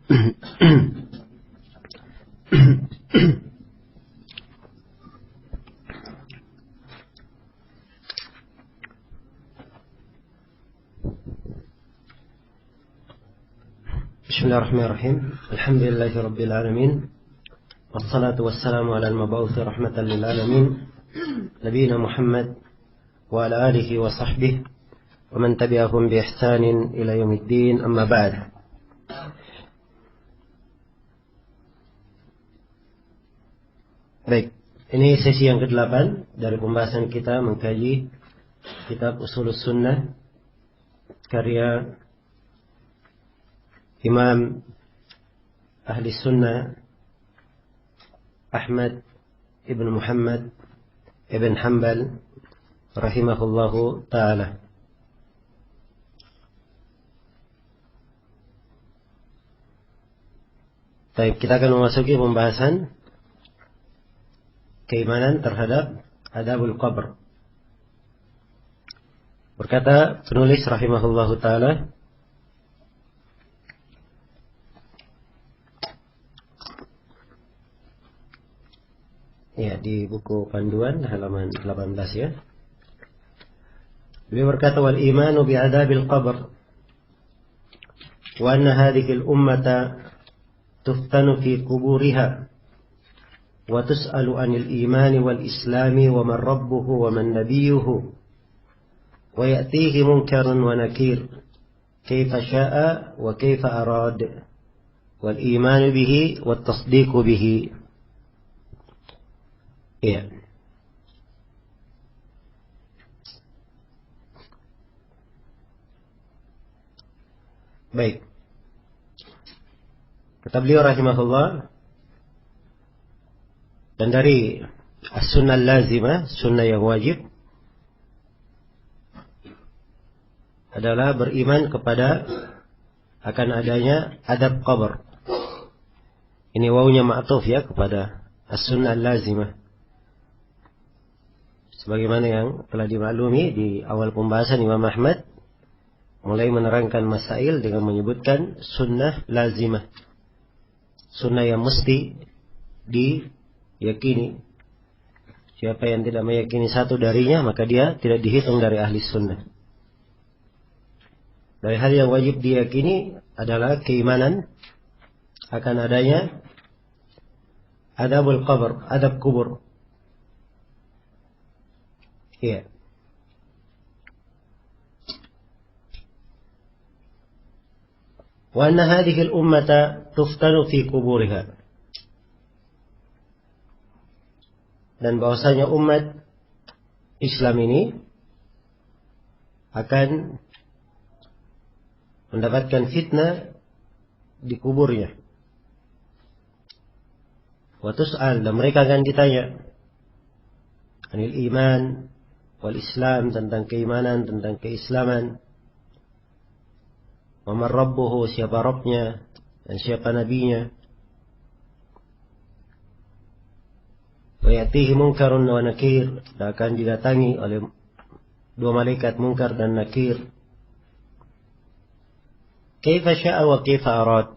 Bismillahirrahmanirrahim. Alhamdulillahirabbil alamin. Wassalatu wassalamu ala al-mab'uts rahmatan lil alamin. Nabiyina Muhammad wa ala alihi wa sahbihi wa man tabi'ahum bi ihsanin ila yaumiddin. Amma ba'd. Baik, ini sesi yang ke-8 dari pembahasan kita mengkaji kitab Ushulus Sunnah karya Imam Ahli Sunnah Ahmad ibn Muhammad ibn Hanbal rahimahullahu ta'ala. Baik, kita akan memasuki pembahasan keimanan terhadap adabul qabr. Berkata penulis rahimahullahu ta'ala, ya, di buku panduan halaman 18 ya. Beliau berkata, wal imanu bi adabil qabr wa anna hadhihi al ummata tuftanu fi quburiha wa tus'alu anil imani wal islami wa man rabbuhu wa man nabiyuhu wa ya'tihi munkarun wa nakir kaifa sya'a wa kaifa arad wal imanu bihi wat tasdiqu bihi. Iya. Baik. Kata beliau rahimahullah, dan dari as-sunnah lazimah, sunnah yang wajib, adalah beriman kepada akan adanya adab qabr. Ini wawunya ma'tuf ya kepada as-sunnah lazimah. Sebagaimana yang telah dimaklumi di awal pembahasan, Imam Ahmad mulai menerangkan masail dengan menyebutkan sunnah lazimah, sunnah yang mesti diyakini. Siapa yang tidak meyakini satu darinya, maka dia tidak dihitung dari ahli sunnah. Dari hal yang wajib diyakini adalah keimanan akan adanya adabul qabr, adab kubur. Iya. Wa anna hadhihi al-ummata tuftanu fi quburiha. Dan bahwasanya umat Islam ini akan mendapatkan fitnah di kuburnya. Wa tus'al, dan mereka akan ditanya anil iman wal Islam, tentang keimanan, tentang keislaman. Wa man rabbuhu, siapa Rabbnya dan siapa nabinya. Wa ya'tihi munkarun wa nakir, dan akan didatangi oleh dua malaikat munkar dan nakir. Kaifa sya'a wa kaifa arad,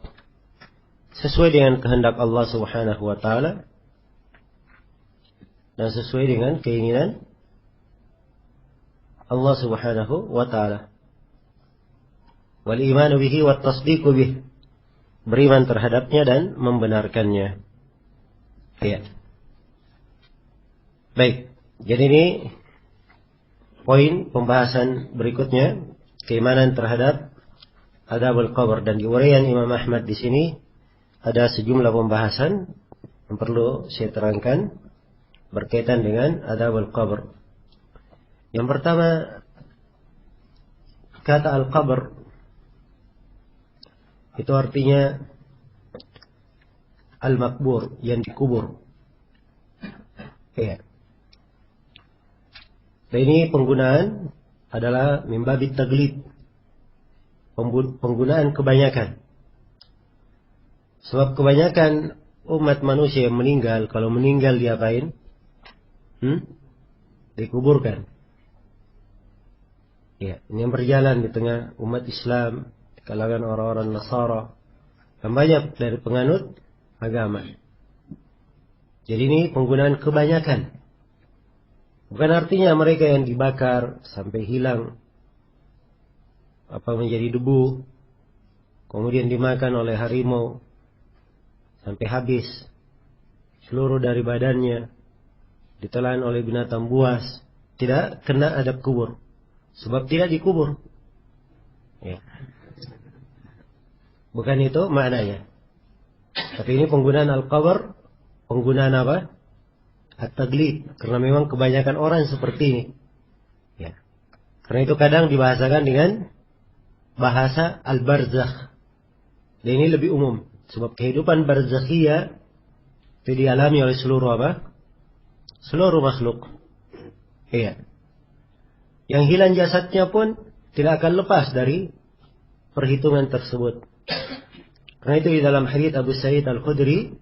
sesuai dengan kehendak Allah Subhanahu wa taala dan sesuai dengan keinginan Allah Subhanahu wa ta'ala. Wal imanu bihi wat tasdiqu bih, beriman terhadapnya dan membenarkannya. Ya. Baik, jadi ini poin pembahasan berikutnya, keimanan terhadap adabul qabr. Dan di uraian Imam Ahmad di sini ada sejumlah pembahasan yang perlu saya terangkan berkaitan dengan adabul qabr. Yang pertama, kata al-qabr itu artinya al-makbur, yang dikubur. Ya. Dan ini penggunaan adalah min babit taglid, penggunaan kebanyakan. Sebab kebanyakan umat manusia yang meninggal, kalau meninggal diapain? Dikuburkan. Ya, ini yang berjalan di tengah umat Islam, di kalangan orang-orang Nasara, dan banyak dari penganut agama. Jadi ini penggunaan kebanyakan. Bukan artinya mereka yang dibakar sampai hilang menjadi debu, kemudian dimakan oleh harimau sampai habis seluruh dari badannya, ditelan oleh binatang buas, tidak kena adab kubur, sebab tidak dikubur. Ya. Bukan itu maknanya. Tapi ini penggunaan al-qabr, penggunaan apa? At-taglid, karena memang kebanyakan orang seperti ini. Ya. Karena itu kadang dibahasakan dengan bahasa al-barzakh. Dan ini lebih umum, sebab kehidupan barzakhiyah itu dialami oleh seluruh apa? Seluruh makhluk. Iya. Yang hilang jasadnya pun tidak akan lepas dari perhitungan tersebut. Karena itu di dalam hadits Abu Sa'id Al-Khudri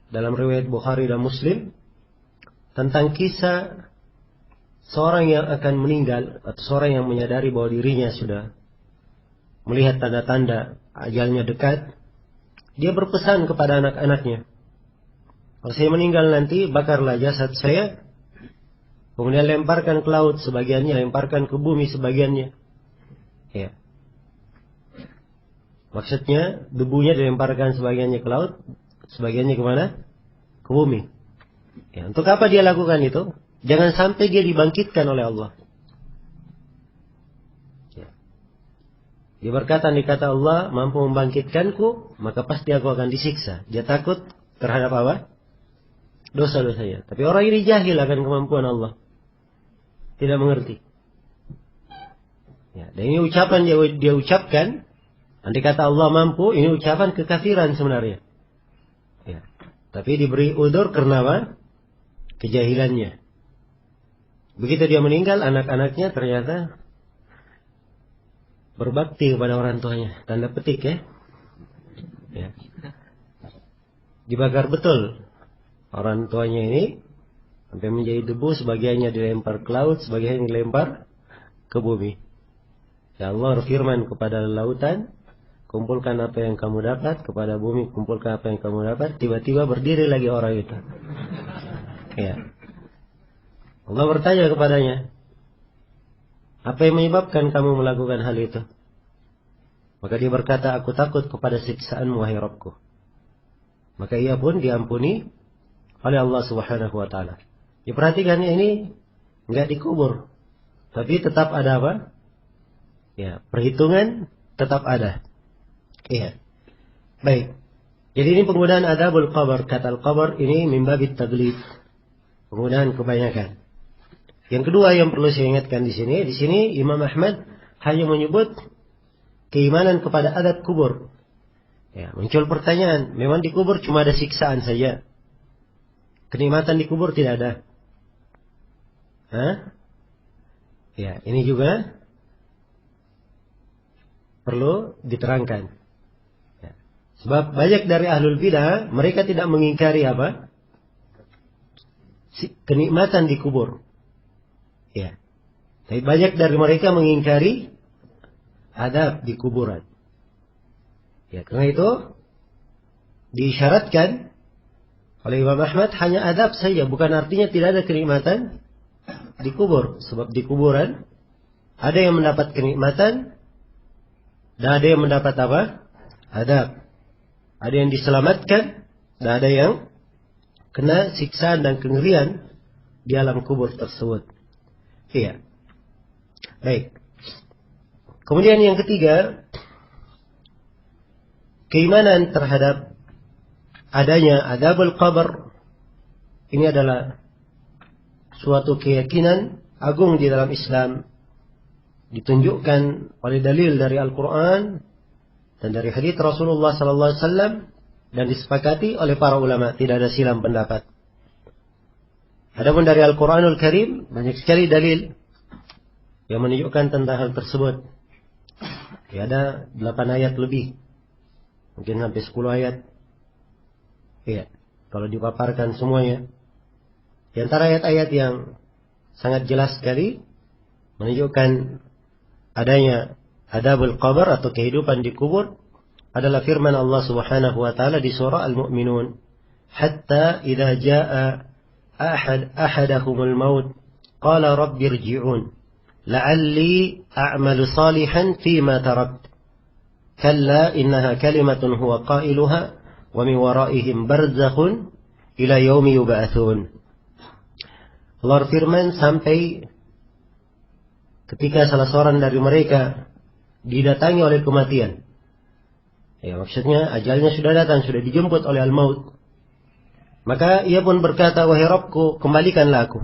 dalam riwayat Bukhari dan Muslim tentang kisah seorang yang akan meninggal atau seorang yang menyadari bahwa dirinya sudah melihat tanda-tanda ajalnya dekat, dia berpesan kepada anak-anaknya, kalau saya meninggal nanti bakarlah jasad saya, kemudian lemparkan ke laut sebagiannya, lemparkan ke bumi sebagiannya. Ya. Maksudnya debunya dilemparkan sebagiannya ke laut, sebagiannya kemana? Ke bumi. Ya, untuk apa dia lakukan itu? Jangan sampai dia dibangkitkan oleh Allah. Ya. Dia berkata, dikata Allah mampu membangkitkanku, maka pasti aku akan disiksa. Dia takut terhadap apa? Dosa-dosanya. Tapi orang ini jahil akan kemampuan Allah. Tidak mengerti. Ya, dan ini ucapan dia ucapkan. Andai kata Allah mampu, ini ucapan kekafiran sebenarnya. Ya. Tapi diberi udzur karena apa? Kejahilannya. Begitu dia meninggal, anak-anaknya ternyata berbakti kepada orang tuanya. Tanda petik ya. Ya. Dibakar betul orang tuanya ini sampai menjadi debu, sebagiannya dilempar ke laut, sebagiannya dilempar ke bumi. Ya Allah berfirman kepada lautan, kumpulkan apa yang kamu dapat, kepada bumi kumpulkan apa yang kamu dapat. Tiba-tiba berdiri lagi orang itu. Ya. Allah bertanya kepadanya, apa yang menyebabkan kamu melakukan hal itu? Maka dia berkata, aku takut kepada siksaanmu wahai Rabbku. Maka ia pun diampuni oleh Allah Subhanahu wa taala. Diperhatikan ini enggak dikubur, tapi tetap ada apa? Ya, perhitungan tetap ada. Iya. Baik. Jadi ini penggunaan adabul qabr. Kata al-qabr ini min babit taglid. Penggunaan kebanyakan. Yang kedua yang perlu saya ingatkan di sini Imam Ahmad hanya menyebut keimanan kepada adab kubur. Ya, muncul pertanyaan, memang di kubur cuma ada siksaan saja. Kenikmatan di kubur tidak ada. Hah? Ya, ini juga perlu diterangkan. Ya. Sebab banyak dari ahlul bidah, mereka tidak mengingkari apa? Kenikmatan di kubur. Ya. Tapi banyak dari mereka mengingkari adab di kuburan. Ya, karena itu diisyaratkan oleh Imam Ahmad hanya adab saja, bukan artinya tidak ada kenikmatan di kubur. Sebab di kuburan ada yang mendapat kenikmatan dan ada yang mendapat apa? Adab. Ada yang diselamatkan dan ada yang kena siksaan dan kengerian di alam kubur tersebut. Iya. Baik. Kemudian yang ketiga, keimanan terhadap adanya adabul qabr. Ini adalah suatu keyakinan agung di dalam Islam, ditunjukkan oleh dalil dari Al-Quran dan dari hadits Rasulullah sallallahu alaihi wasallam dan disepakati oleh para ulama, tidak ada silang pendapat. Adapun dari Al-Quranul Karim banyak sekali dalil yang menunjukkan tentang hal tersebut. Ya, ada 8 ayat lebih, mungkin sampai 10 ayat. Iya, kalau dipaparkan semuanya. Di antara ayat-ayat yang sangat jelas sekali menunjukkan adanya adabul qabr atau kehidupan di kubur adalah firman Allah Subhanahu wa taala di surah Al-Mu'minun, hatta idza jaa ahadahumul maut qala rabbi irji'un la'alli a'malu salihan fima tarakt kalla innaha kalimatun huwa qailuha wa min waraihim barzakhun ila yaumi yub'atsun. Allah firman, sampai ketika salah seorang dari mereka didatangi oleh kematian. Ya, maksudnya ajalnya sudah datang, sudah dijemput oleh al-maut. Maka ia pun berkata, wahai Rabbku, kembalikanlah aku.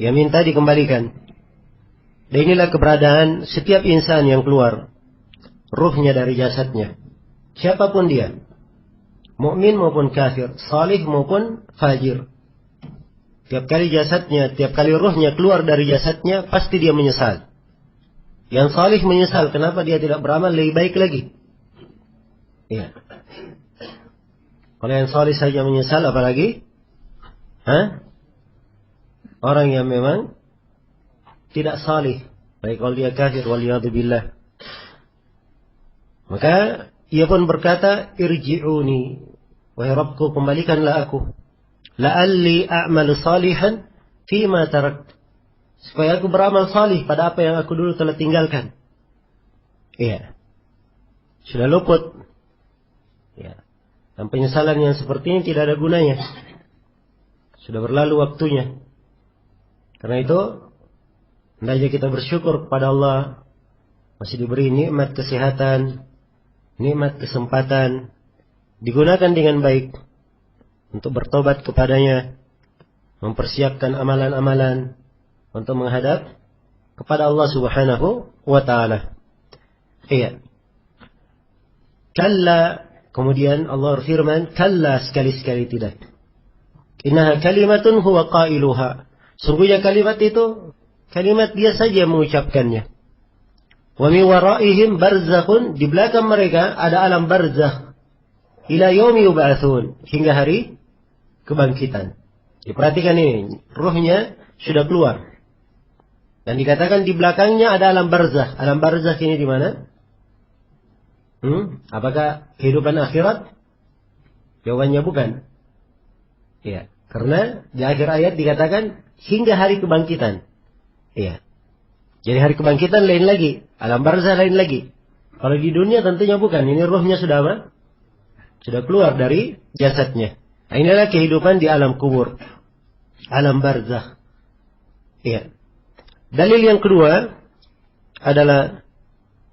Ia minta dikembalikan. Dan inilah keberadaan setiap insan yang keluar ruhnya dari jasadnya. Siapapun dia, mukmin maupun kafir, salih maupun fajir. Tiap kali jasadnya, tiap kali ruhnya keluar dari jasadnya, pasti dia menyesal. Yang salih menyesal, kenapa dia tidak beramal lebih baik lagi? Iya. Kalau yang salih saja menyesal, apalagi? Orang yang memang tidak salih, baik kalau dia kafir, waliyadzubillah. Maka ia pun berkata, irji'uni, wahai Rabbku, kembalikanlah aku. La'alli a'malu salihan fima tarakt, supaya aku beramal salih pada apa yang aku dulu telah tinggalkan. Iya. Sudah luput. Ya. Dan penyesalan yang seperti ini tidak ada gunanya. Sudah berlalu waktunya. Karena itu hendaknya kita bersyukur kepada Allah, masih diberi nikmat kesehatan, nikmat kesempatan, digunakan dengan baik untuk bertobat kepadanya, mempersiapkan amalan-amalan untuk menghadap kepada Allah Subhanahu wa ta'ala. Iya. Kalla, kemudian Allah berfirman, kalla, sekali-sekali tidak. Innaha kalimatun huwa qailuha. Sungguhnya kalimat itu, kalimat dia saja mengucapkannya. Wa min waraihim barzakhun, di belakang mereka ada alam barzakh. Ila yaumi yub'atsun, hingga hari kebangkitan. Diperhatikan ini, ruhnya sudah keluar. Dan dikatakan di belakangnya ada alam barzakh. Alam barzakh ini di mana? Apakah kehidupan akhirat? Jawabannya bukan. Iya, karena di akhir ayat dikatakan hingga hari kebangkitan. Iya. Jadi hari kebangkitan lain lagi, alam barzakh lain lagi. Kalau di dunia tentunya bukan. Ini ruhnya sudah apa? Sudah keluar dari jasadnya. Nah, inilah kehidupan di alam kubur, alam barzakh. Iya. Dalil yang kedua adalah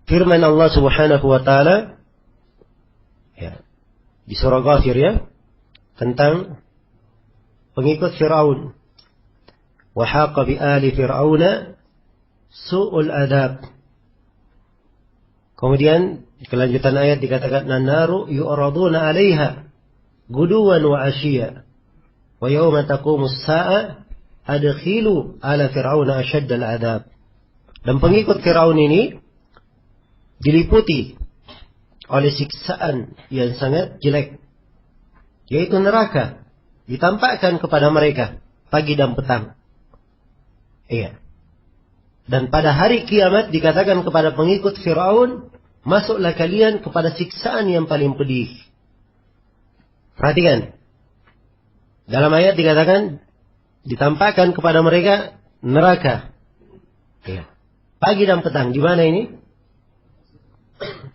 firman Allah Subhanahu wa taala, ya, di surah Ghafir, ya, tentang pengikut Firaun. Wa haqa bi ali fir'auna su'ul adab. Kemudian di kelanjutan ayat dikatakan, "An-naru yu'raduna 'alaiha guduwan wa 'ashiyya wa yawma taqumus sa'a adkhilu ala fir'auna ashaddal 'adab." Dan pengikut Firaun ini diliputi oleh siksaan yang sangat jelek, yaitu neraka, ditampakkan kepada mereka pagi dan petang. Iya. Dan pada hari kiamat dikatakan kepada pengikut Firaun, masuklah kalian kepada siksaan yang paling pedih. Perhatikan. Dalam ayat dikatakan ditampakkan kepada mereka neraka. Iya. Pagi dan petang. Di mana ini?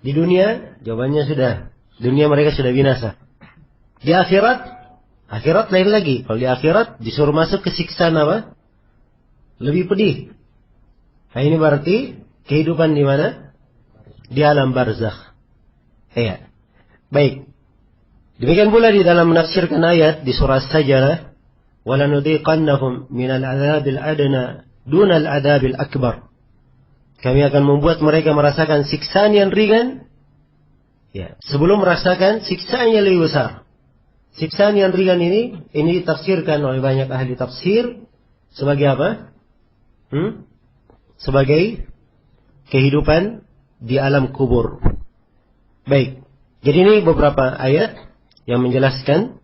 Di dunia, jawabannya sudah. Dunia mereka sudah binasa. Di akhirat, akhirat lain lagi. Kalau di akhirat disuruh masuk ke siksaan apa? Lebih pedih. Nah, ini berarti kehidupan di mana? Di alam barzakh. Iya. Baik. Demikian pula di dalam menafsirkan ayat di surah Sajdah, "Walanudziqannahum minal 'adzabil adna dunal 'adzabil akbar." Kami akan membuat mereka merasakan siksaan yang ringan, ya, sebelum merasakan siksaan yang lebih besar. Siksaan yang ringan ini ditafsirkan oleh banyak ahli tafsir sebagai apa? Sebagai kehidupan di alam kubur. Baik. Jadi ini beberapa ayat yang menjelaskan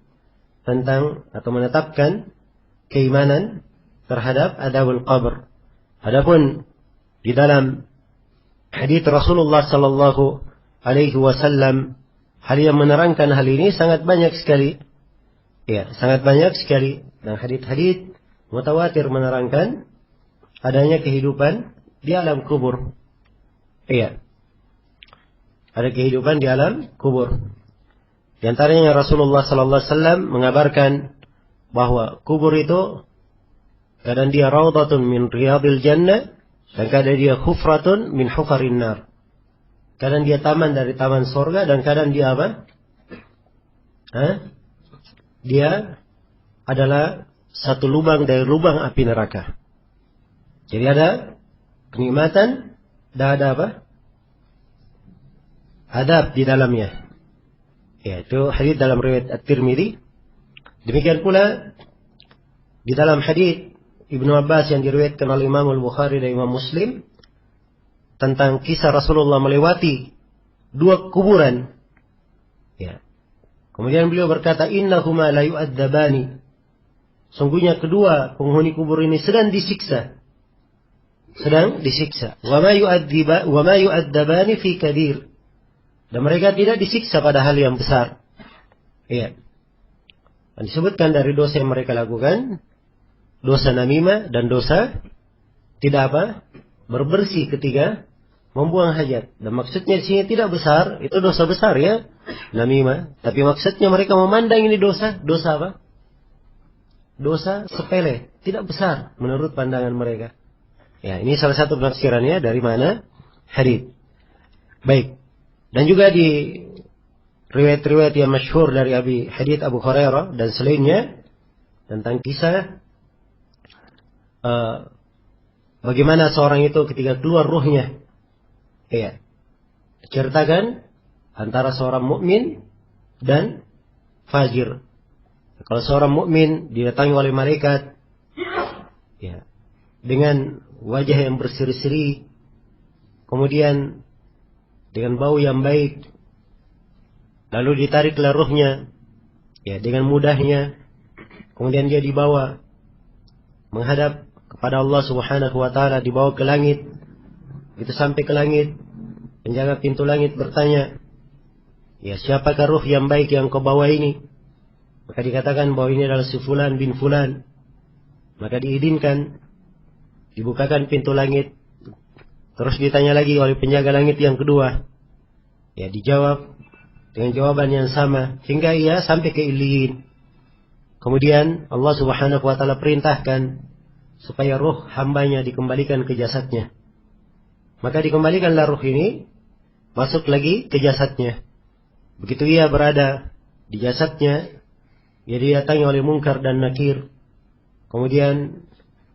tentang atau menetapkan keimanan terhadap adzabul qabr. Adapun di dalam hadits Rasulullah sallallahu alaihi wasallam. Hal yang menerangkan hal ini sangat banyak sekali. Ya, sangat banyak sekali. Dan hadits-hadits mutawatir menerangkan adanya kehidupan di alam kubur. Iya. Ada kehidupan di alam kubur. Di antaranya Rasulullah sallallahu alaihi wasallam mengabarkan bahwa kubur itu kadang dia raudhatun min riyadil jannah dan kadang dia hufratun min hufarin nar. Kadang dia taman dari taman surga dan kadang dia apa? Dia adalah satu lubang dari lubang api neraka. Jadi ada kenikmatan dan ada apa? Adab di dalamnya. Ya, itu hadis dalam riwayat At-Tirmidzi. Demikian pula di dalam hadis Ibnu Abbas yang diriwayatkan oleh Imam Al-Bukhari dan Imam Muslim tentang kisah Rasulullah melewati 2 kuburan. Ya. Kemudian beliau berkata, innahuma la yu'adzabani. Sungguhnya kedua penghuni kubur ini sedang disiksa. Wa ma yu'adzabani fi kabir. Dan mereka tidak disiksa pada hal yang besar. Iya. Dan disebutkan dari dosa yang mereka lakukan, dosa namimah dan dosa tidak apa? Berbersih ketika membuang hajat. Dan maksudnya di sini tidak besar, itu dosa besar ya, namimah. Tapi maksudnya mereka memandang ini dosa apa? Dosa sepele, tidak besar menurut pandangan mereka. Ya, ini salah satu penafsirannya dari mana? Hadits. Baik. Dan juga di riwayat-riwayat yang masyhur dari hadits Abu Hurairah dan selainnya tentang kisah bagaimana seorang itu ketika keluar ruhnya. Ya. Diceritakan antara seorang mukmin dan fajir. Kalau seorang mukmin didatangi oleh malaikat ya, dengan wajah yang berseri-seri, kemudian dengan bau yang baik, lalu ditariklah ruhnya ya dengan mudahnya, kemudian dia dibawa menghadap kepada Allah Subhanahu wa taala, dibawa ke langit. Itu sampai ke langit, penjaga pintu langit bertanya, ya siapakah ruh yang baik yang kau bawa ini? Maka dikatakan bahwa ini adalah si fulan bin fulan. Maka diizinkan, dibukakan pintu langit. Terus ditanya lagi oleh penjaga langit yang kedua. Ya dijawab dengan jawaban yang sama hingga ia sampai ke Iliyin. Kemudian Allah Subhanahu wa taala perintahkan supaya ruh hambanya dikembalikan ke jasadnya. Maka dikembalikanlah ruh ini masuk lagi ke jasadnya. Begitu ia berada di jasadnya, ia didatangi oleh Munkar dan Nakir. Kemudian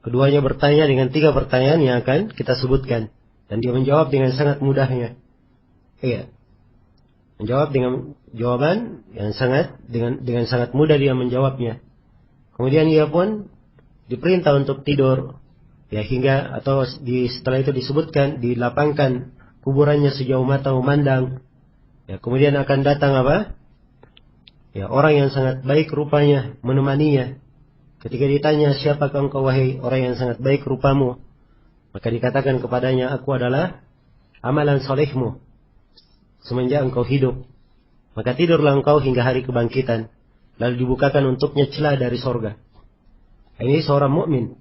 keduanya bertanya dengan 3 pertanyaan yang akan kita sebutkan. Dan dia menjawab dengan sangat mudahnya. Iya. Menjawab dengan jawaban yang dengan sangat mudah dia menjawabnya. Kemudian ia pun diperintah untuk tidur. Ya hingga atau setelah itu disebutkan dilapangkan kuburannya sejauh mata memandang. Ya kemudian akan datang apa? Ya orang yang sangat baik rupanya menemaninya. Ketika ditanya siapakah engkau wahai orang yang sangat baik rupamu? Maka dikatakan kepadanya, aku adalah amalan solehmu semenjak engkau hidup. Maka tidurlah engkau hingga hari kebangkitan. Lalu dibukakan untuknya celah dari sorga. Ini seorang mukmin.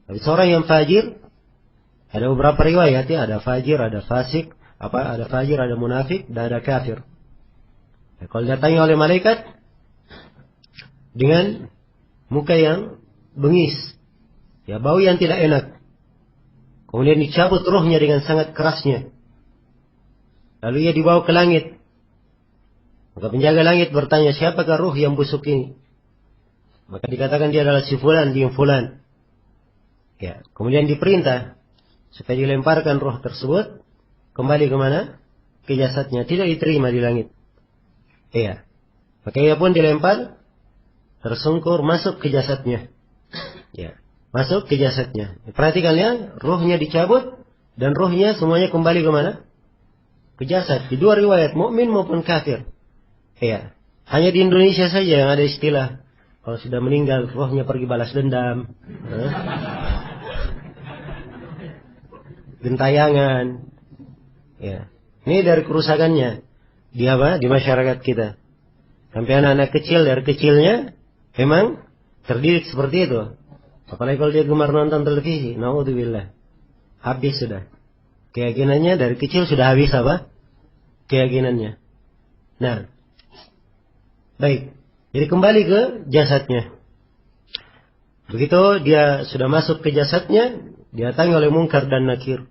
Tapi seorang yang fajir, ada beberapa riwayat ya, ada fajir, ada fasik, ada fajir, ada munafik, dan ada kafir. Nah, kalau didatangi oleh malaikat dengan muka yang bengis, ya bau yang tidak enak. Kemudian dicabut ruhnya dengan sangat kerasnya. Lalu ia dibawa ke langit. Maka penjaga langit bertanya, siapakah ruh yang busuk ini? Maka dikatakan dia adalah si fulan bin fulan. Ya, kemudian diperintah supaya dilemparkan roh tersebut kembali ke mana? Ke jasadnya, tidak diterima di langit. Iya. Maka ia pun dilempar, tersungkur masuk ke jasadnya. Ya, masuk ke jasadnya. Perhatikan ya, rohnya dicabut dan rohnya semuanya kembali ke mana? Ke jasad. Di 2 riwayat, mukmin maupun kafir. Iya. Hanya di Indonesia saja yang ada istilah kalau sudah meninggal rohnya pergi balas dendam. Gentayangan. Ya. Ini dari kerusakannya di apa? Di masyarakat kita. Sampai anak-anak kecil dari kecilnya memang terdidik seperti itu. Apalagi kalau dia gemar nonton televisi, naudzubillah. Habis sudah. Keyakinannya dari kecil sudah habis apa? Keyakinannya. Nah, baik. Jadi kembali ke jasadnya. Begitu dia sudah masuk ke jasadnya, didatangi oleh Munkar dan Nakir.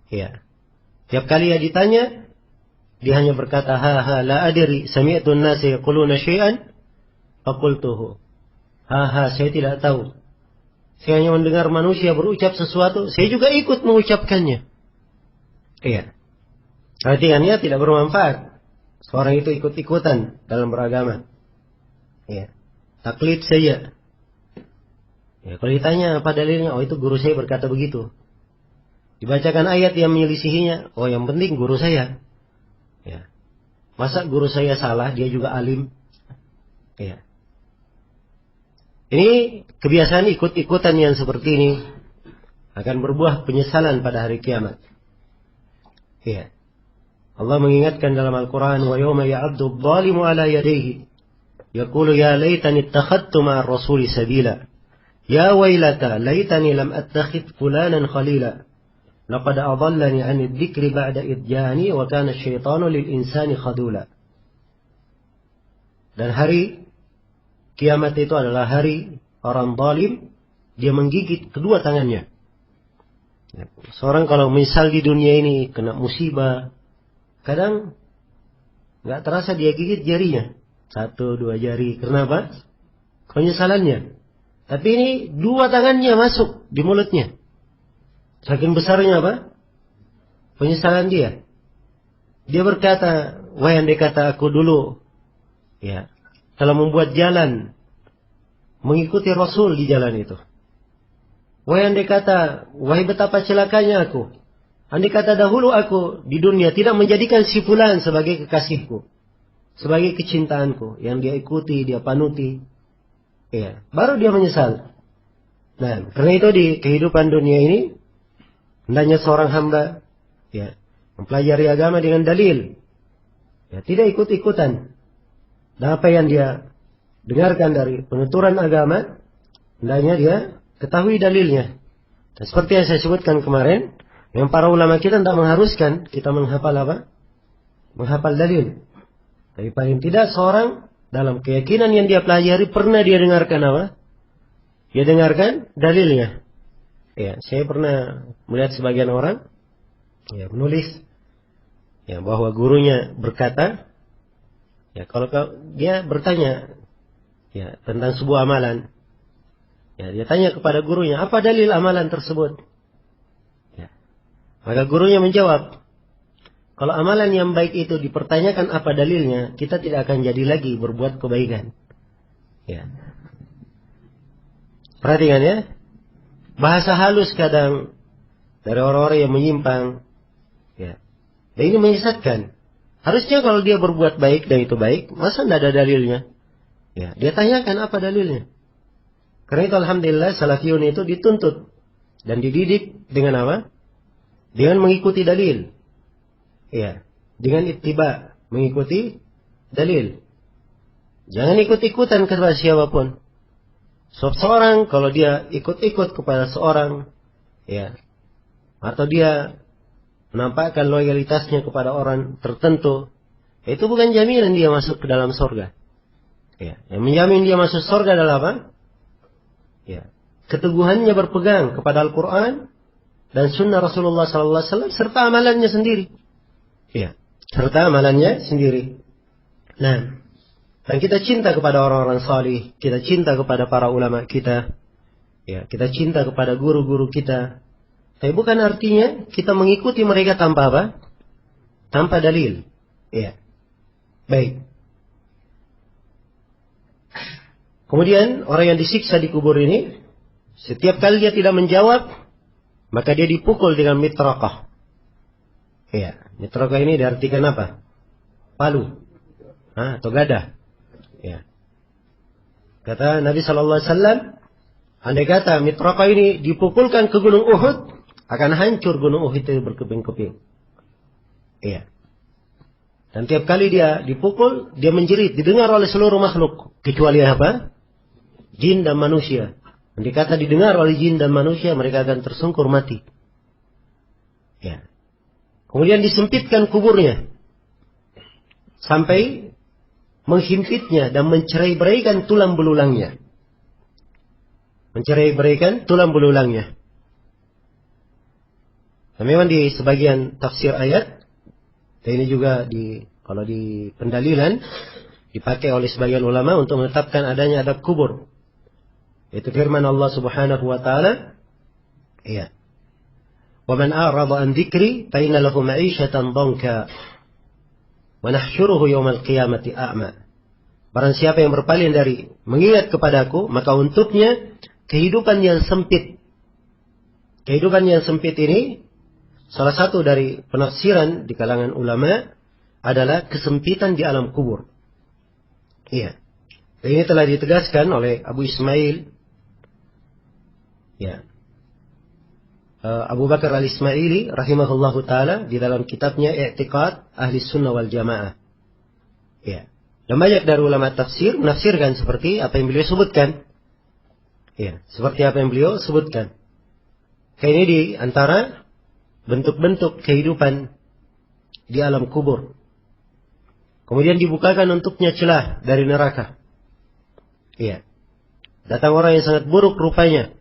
Ya. Tiap kali dia ditanya, dia hanya berkata, ha la adri, sami'tu an-nasa yaquluna syai'an, faqultuhu. Ha, saya tidak tahu. Saya hanya mendengar manusia berucap sesuatu, saya juga ikut mengucapkannya. Iya. Artinya tidak bermanfaat. Seorang itu ikut-ikutan dalam beragama. Iya. Taklid saja. Ya, kalau ditanya apa dalilnya, oh itu guru saya berkata begitu. Dibacakan ayat yang menyelisihinya, oh yang penting guru saya. Ya. Masa guru saya salah, dia juga alim. Ya. Ini kebiasaan ikut-ikutan yang seperti ini akan berbuah penyesalan pada hari kiamat. Ya. Allah mengingatkan dalam Al-Quran, wa yawma ya'addu adh-dhalimu ala yadayhi yaqulu ya laitani ittakhadtu ma'ar rasuli sabila. Ya wailata laitani lam attakhidh fulanan khalila. Laqad adallani 'ani adh-dhikri ba'da idh ja'ani wa kana asy-syaitanu lil insani khadula. Dan hari kiamat itu adalah hari orang zalim, dia menggigit kedua tangannya. Seorang kalau misal di dunia ini kena musibah, kadang nggak terasa dia gigit jarinya, 1-2 jari. Kenapa? Penyesalannya. Tapi ini 2 tangannya masuk di mulutnya. Saking besarnya apa? Penyesalan dia. Dia berkata, wahai andai kata aku dulu, ya, telah membuat jalan, mengikuti Rasul di jalan itu. Wahai andai kata, wahai betapa celakanya aku. Andai kata dahulu aku di dunia tidak menjadikan si fulan sebagai kekasihku, sebagai kecintaanku, yang dia ikuti, dia panuti. Ya, baru dia menyesal. Nah, karena itu di kehidupan dunia ini, hendaknya seorang hamba, ya, mempelajari agama dengan dalil. Ya, tidak ikut-ikutan. Dan apa yang dia dengarkan dari penuturan agama, hendaknya dia ketahui dalilnya. Dan seperti yang saya sebutkan kemarin, yang para ulama kita tidak mengharuskan kita menghafal apa? Menghafal dalil. Tapi paling tidak seorang dalam keyakinan yang dia pelajari pernah dia dengarkan apa? Dia dengarkan dalilnya. Ya, saya pernah melihat sebagian orang ya menulis ya bahwa gurunya berkata, ya kalau dia bertanya ya tentang sebuah amalan, ya dia tanya kepada gurunya, apa dalil amalan tersebut? Ya. Maka gurunya menjawab, kalau amalan yang baik itu dipertanyakan apa dalilnya, kita tidak akan jadi lagi berbuat kebaikan. Ya. Perhatikan ya, bahasa halus kadang dari orang-orang yang menyimpang, ya. Dan ini menyesatkan. Harusnya kalau dia berbuat baik dan itu baik, masa tidak ada dalilnya? Ya, dia tanyakan apa dalilnya. Karena itu alhamdulillah salafiyun itu dituntut dan dididik dengan apa? Dengan mengikuti dalil. Ya, dengan ittiba, mengikuti dalil. Jangan ikut-ikutan kepada siapapun. Seorang kalau dia ikut-ikut kepada seorang, ya, atau dia menampakkan loyalitasnya kepada orang tertentu, itu bukan jaminan dia masuk ke dalam surga. Ya, yang menjamin dia masuk surga adalah apa? Ya, keteguhannya berpegang kepada Al-Quran dan Sunnah Rasulullah SAW serta amalannya sendiri. Ya, serta amalannya sendiri. Nah, dan kita cinta kepada orang-orang salih, kita cinta kepada para ulama kita, ya, kita cinta kepada guru-guru kita. Tapi bukan artinya kita mengikuti mereka tanpa apa? Tanpa dalil. Ya, baik. Kemudian orang yang disiksa di kubur ini, setiap kali dia tidak menjawab, maka dia dipukul dengan mitraqah. Ya, mitraqah ini diartikan apa? Palu, atau gada. Ya. Kata Nabi Sallallahu Alaihi Wasallam, andai kata mitraqah ini dipukulkan ke gunung Uhud, akan hancur gunung Uhud itu berkeping-keping. Iya. Dan tiap kali dia dipukul, dia menjerit, didengar oleh seluruh makhluk. Kecuali apa? Jin dan manusia. Andai kata didengar oleh jin dan manusia, mereka akan tersungkur mati. Ya. Kemudian disempitkan kuburnya. Sampai menghimpitnya dan mencerai-beraikan tulang belulangnya. Mencerai-beraikan tulang belulangnya. Dan memang di sebagian tafsir ayat, dan ini juga kalau di pendalilan dipakai oleh sebagian ulama untuk menetapkan adanya adab kubur. Itu firman Allah Subhanahu wa taala, iya. "Wa man a'rada an dzikri fa inna lahu ma'isyatan dhanka wa nahsyuruhu yaumal qiyamati a'ma." Barang siapa yang berpaling dari mengingat kepadaku, maka untuknya kehidupan yang sempit. Kehidupan yang sempit ini salah satu dari penafsiran di kalangan ulama adalah kesempitan di alam kubur. Iya. Dan ini telah ditegaskan oleh Abu Ismail. Ya. Abu Bakar al-Ismaili rahimahullahu taala di dalam kitabnya I'tiqad Ahli Sunnah wal Jamaah. Ya. Dan banyak dari ulama tafsir menafsirkan seperti apa yang beliau sebutkan. Ya, seperti apa yang beliau sebutkan. Kayak ini di antara bentuk-bentuk kehidupan di alam kubur. Kemudian dibukakan untuknya celah dari neraka. Iya. Datang orang yang sangat buruk rupanya.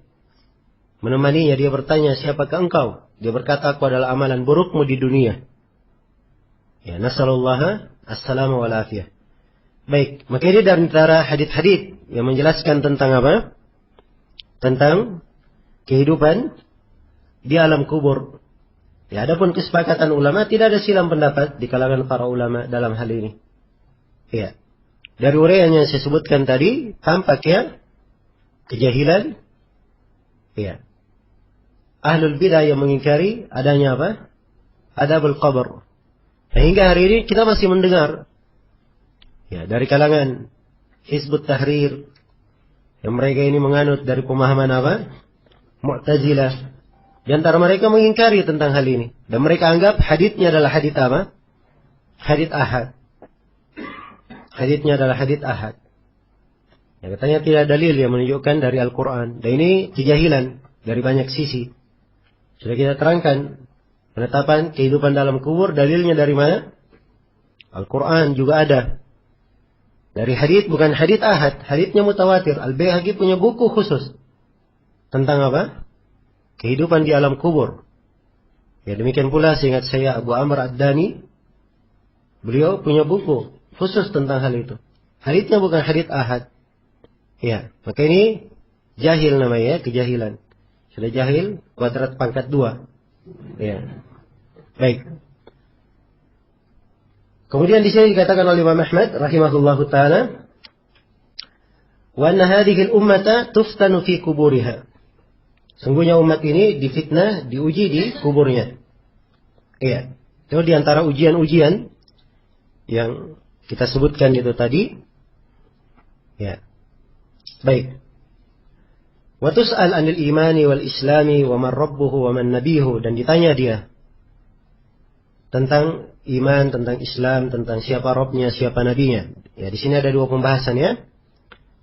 Menemaninya, dia bertanya, "Siapakah engkau?" Dia berkata, "Aku adalah amalan burukmu di dunia." Ya, nasallallahu as-salama wal afiyah. Baik, maka ini dari antara hadits-hadits yang menjelaskan tentang apa? Tentang kehidupan di alam kubur. Ya, adapun kesepakatan ulama, tidak ada silang pendapat di kalangan para ulama dalam hal ini. Ya. Dari uraian yang saya sebutkan tadi, tampaknya kejahilan, ya, ahlul bidah yang mengingkari adanya apa? Adabul qabr. Sehingga hari ini kita masih mendengar, ya, dari kalangan Hizbut Tahrir, yang mereka ini menganut dari pemahaman apa? Mu'tazilah. Di antara mereka mengingkari tentang hal ini. Dan mereka anggap haditsnya adalah hadits apa? Hadits ahad. Haditsnya adalah hadits ahad. Ya, katanya tidak dalil yang menunjukkan dari Al-Quran. Dan ini kejahilan dari banyak sisi. Sudah kita terangkan. Penetapan kehidupan dalam kubur, dalilnya dari mana? Al-Quran juga ada. Dari hadits, bukan hadits ahad. Haditsnya mutawatir. Al-Baihaqi punya buku khusus. Tentang apa? Kehidupan di alam kubur. Ya, demikian pula seingat saya Abu Amr Ad-Dani, beliau punya buku khusus tentang hal itu. Haditsnya bukan hadits ahad. Ya, maka ini jahil namanya, kejahilan. Sudah jahil, kuadrat pangkat 2. Ya. Baik. Kemudian di sini dikatakan oleh Imam Ahmad rahimahullahu taala, "Wa anna hadhihi al-ummata tuftanu fi kuburiha." Sungguhnya umat ini difitnah, diuji di kuburnya. Iya. Itu di antara ujian-ujian yang kita sebutkan itu tadi. Ya. Baik. Wa tus'al 'anil imani wal islami wa man rabbuhu wa man nabihu, dan ditanya dia tentang iman, tentang Islam, tentang siapa Rabbnya, siapa nabinya. Ya, di sini ada 2 pembahasan ya.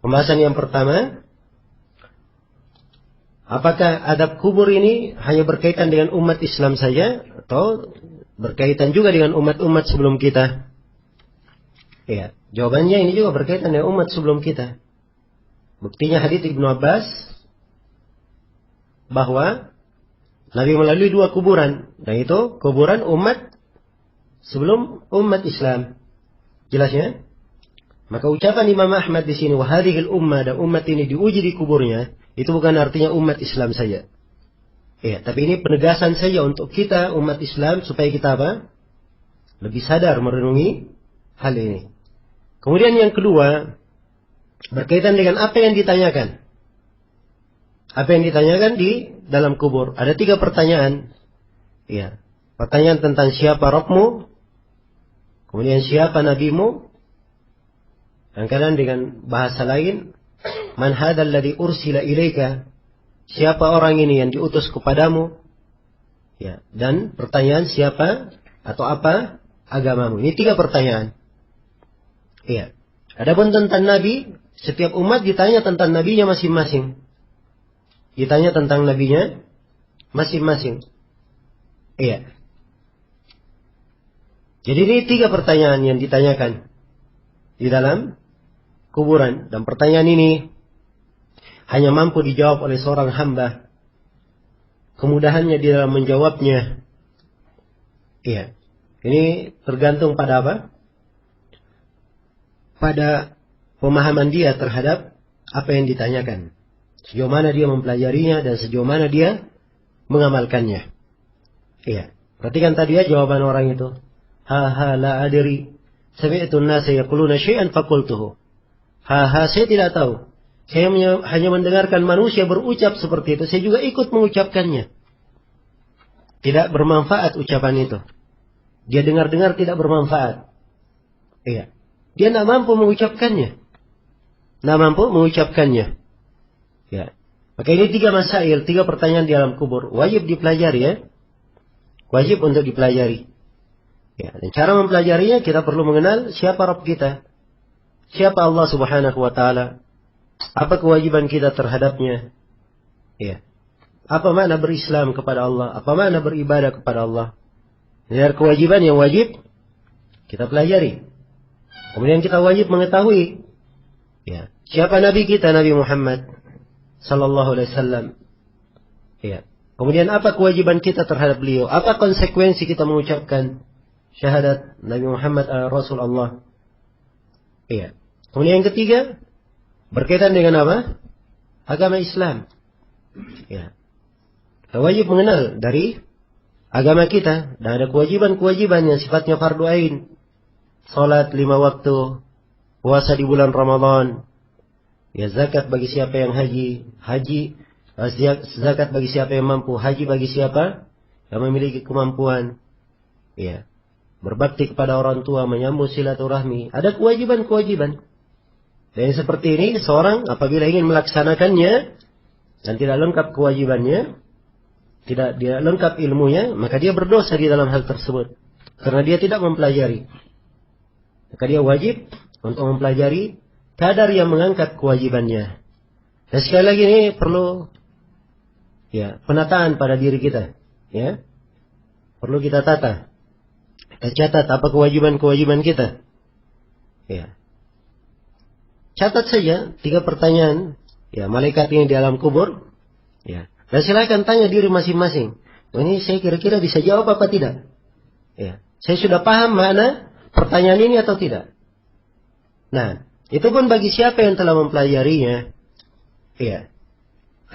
Pembahasan yang pertama, apakah adab kubur ini hanya berkaitan dengan umat Islam saja atau berkaitan juga dengan umat-umat sebelum kita? Ya, jawabannya ini juga berkaitan dengan umat sebelum kita. Buktinya hadits Ibnu Abbas bahwa Nabi melalui 2 kuburan, yaitu kuburan umat sebelum umat Islam. Jelasnya? Maka ucapan Imam Ahmad di sini, "Wa hadhil ummah," dan umat ini diuji di kuburnya, itu bukan artinya umat Islam saja. Ya, tapi ini penegasan saja untuk kita umat Islam supaya kita apa? Lebih sadar merenungi hal ini. Kemudian yang kedua, berkaitan dengan apa yang ditanyakan. Apa yang ditanyakan di dalam kubur? Ada 3 pertanyaan. Ya, pertanyaan tentang siapa Rabbmu, kemudian siapa nabimu, dan kadang dengan bahasa lain, man hadzal ladzi ursila ilaika, siapa orang ini yang diutus kepadamu? Ya, dan pertanyaan siapa Atau apa agamamu? Ini 3 pertanyaan. Iya. Adapun tentang Nabi, setiap umat ditanya tentang nabinya masing-masing. Ditanya tentang nabinya masing-masing. Iya. Jadi ini 3 pertanyaan yang ditanyakan di dalam kuburan. Dan pertanyaan ini hanya mampu dijawab oleh seorang hamba. Kemudahannya di dalam menjawabnya. Iya. Ini tergantung pada apa? Pada pemahaman dia terhadap apa yang ditanyakan. Sejauh mana dia mempelajarinya dan sejauh mana dia mengamalkannya. Iya. Perhatikan tadi ya jawaban orang itu. Ha la adri. Sami'tu an-nasa yaquluna syai'an faqultuhu. Saya tidak tahu. Saya hanya mendengarkan manusia berucap seperti itu. Saya juga ikut mengucapkannya. Tidak bermanfaat ucapan itu. Dia dengar-dengar tidak bermanfaat. Iya. Dia tidak mampu mengucapkannya. Tidak mampu mengucapkannya. Ya. Maka ini 3 masail, 3 pertanyaan di alam kubur. Wajib dipelajari ya. Wajib untuk dipelajari. Ya. Dan cara mempelajarinya kita perlu mengenal siapa Rabb kita. Siapa Allah Subhanahu wa Ta'ala. Apa kewajiban kita terhadapnya. Ya. Apa makna berislam kepada Allah. Apa makna beribadah kepada Allah. Dari kewajiban yang wajib kita pelajari. Kemudian kita wajib mengetahui ya, siapa Nabi kita, Nabi Muhammad sallallahu alaihi wasallam. Ya. Kemudian apa kewajiban kita terhadap beliau? Apa konsekuensi kita mengucapkan syahadat Nabi Muhammad Rasulullah? Iya. Kemudian yang ketiga berkaitan dengan apa? Agama Islam. Ya. Kita wajib mengenal dari agama kita dan ada kewajiban-kewajiban yang sifatnya fardu ain. Salat 5 waktu, puasa di bulan Ramadan, ya zakat bagi siapa yang haji, zakat bagi siapa yang mampu, haji bagi siapa yang memiliki kemampuan, ya berbakti kepada orang tua, menyambung silaturahmi, ada kewajiban-kewajiban. Dan seperti ini seorang apabila ingin melaksanakannya dan tidak lengkap kewajibannya, tidak dia lengkap ilmunya, maka dia berdosa di dalam hal tersebut karena dia tidak mempelajari. Maka dia wajib untuk mempelajari kadar yang mengangkat kewajibannya. Dan sekali lagi ini perlu ya penataan pada diri kita, ya. Perlu kita tata. Kita catat apa kewajiban-kewajiban kita. Ya. Catat saja 3 pertanyaan, ya, malaikat yang di alam kubur, ya. Dan silakan tanya diri masing-masing. Ini saya kira-kira bisa jawab apa tidak? Ya. Saya sudah paham mana pertanyaan ini atau tidak? Nah, itu pun bagi siapa yang telah mempelajarinya, ya,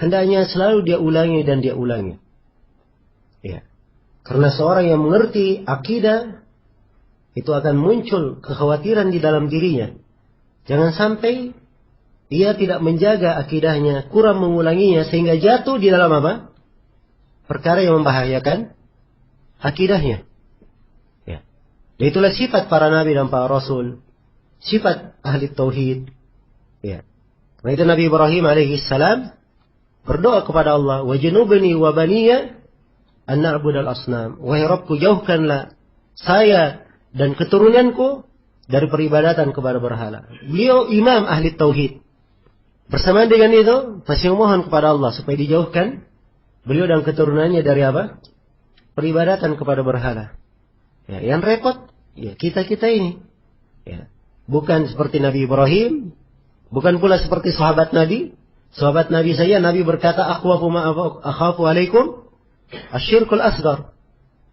hendaknya selalu dia ulangi dan dia ulangi. Ya. Karena seorang yang mengerti akidah, itu akan muncul kekhawatiran di dalam dirinya. Jangan sampai dia tidak menjaga akidahnya, kurang mengulanginya, sehingga jatuh di dalam apa? Perkara yang membahayakan akidahnya. Itulah sifat para nabi dan para rasul. Sifat ahli tauhid. Ya. Karena itu Nabi Ibrahim alaihi salam berdoa kepada Allah, "Wajnubni wa baniya an na'budal asnam." Wahai Rabbku, jauhkanlah saya dan keturunanku dari peribadatan kepada berhala. Beliau imam ahli tauhid. Bersamaan dengan itu, masih memohon kepada Allah supaya dijauhkan beliau dan keturunannya dari apa? Peribadatan kepada berhala. Ya, yang repot, ya kita-kita ini. Ya. Bukan seperti Nabi Ibrahim, bukan pula seperti sahabat Nabi. Sahabat Nabi saya, Nabi berkata, akhafu alaikum asyirkul asgar.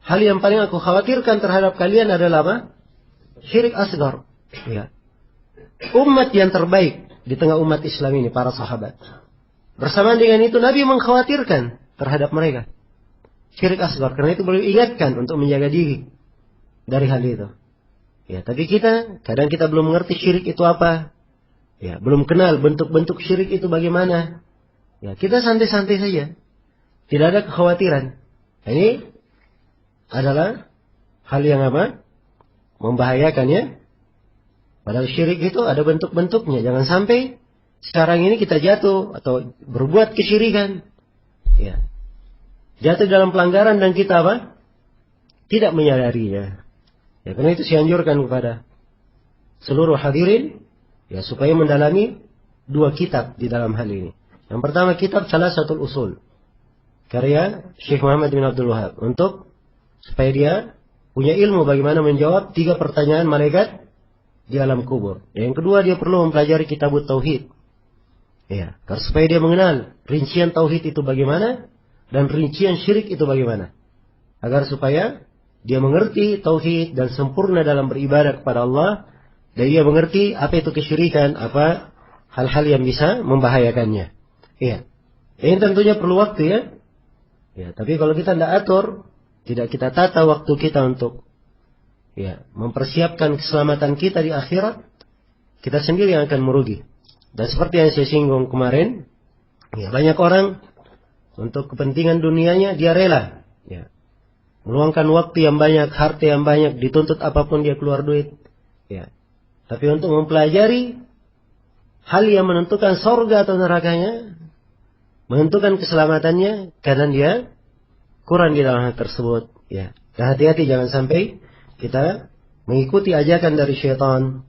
Hal yang paling aku khawatirkan terhadap kalian adalah apa? Syirik asgar. Ya. Umat yang terbaik di tengah umat Islam ini, para sahabat. Bersamaan dengan itu, Nabi mengkhawatirkan terhadap mereka. Syirik asgar. Karena itu beliau ingatkan untuk menjaga diri dari hal itu. Ya, tapi kita kadang kita belum mengerti syirik itu apa. Ya, belum kenal bentuk-bentuk syirik itu bagaimana. Ya, kita santai-santai saja. Tidak ada kekhawatiran. Ini adalah hal yang apa? Membahayakan ya. Padahal syirik itu ada bentuk-bentuknya. Jangan sampai sekarang ini kita jatuh atau berbuat kesyirikan. Ya. Jatuh dalam pelanggaran dan kita apa? tidak menyadarinya. Ya, karena itu saya anjurkan kepada seluruh hadirin ya supaya mendalami dua kitab di dalam hal ini. Yang pertama kitab Salasatul Usul karya Syekh Muhammad bin Abdul Wahab untuk supaya dia punya ilmu bagaimana menjawab 3 pertanyaan malaikat di alam kubur. Yang kedua dia perlu mempelajari kitab Tauhid. Ya, supaya dia mengenal rincian tauhid itu bagaimana dan rincian syirik itu bagaimana. Agar supaya dia mengerti tauhid dan sempurna dalam beribadah kepada Allah, dan dia mengerti apa itu kesyirikan, apa hal-hal yang bisa membahayakannya. Iya. Ini tentunya perlu waktu ya. Ya, tapi kalau kita tidak atur, tidak kita tata waktu kita untuk ya, mempersiapkan keselamatan kita di akhirat, kita sendiri yang akan merugi. Dan seperti yang saya singgung kemarin, ya, banyak orang untuk kepentingan dunianya dia rela ya, meluangkan waktu yang banyak, harta yang banyak, dituntut apapun dia keluar duit. Ya. Tapi untuk mempelajari hal yang menentukan surga atau nerakanya, menentukan keselamatannya, karena dia kurang di dalam hal tersebut. Ya. Dan hati-hati jangan sampai kita mengikuti ajakan dari syaitan.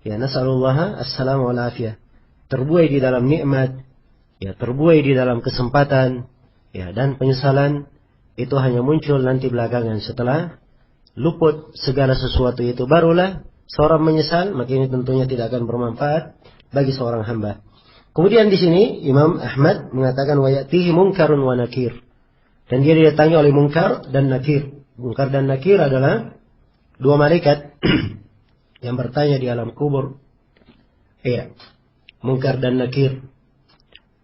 Ya, nas'alullah as-salam wal afiyah. Terbuai di dalam nikmat, ya, terbuai di dalam kesempatan, ya, dan penyesalan itu hanya muncul nanti belakangan setelah luput segala sesuatu itu, barulah seorang menyesal, maka ini tentunya tidak akan bermanfaat bagi seorang hamba. Kemudian di sini Imam Ahmad mengatakan wa ya'tihi munkarun wa nakir, dan dia didatangi oleh munkar dan nakir. Munkar dan nakir adalah 2 malaikat yang bertanya di alam kubur. Iya. Munkar dan nakir.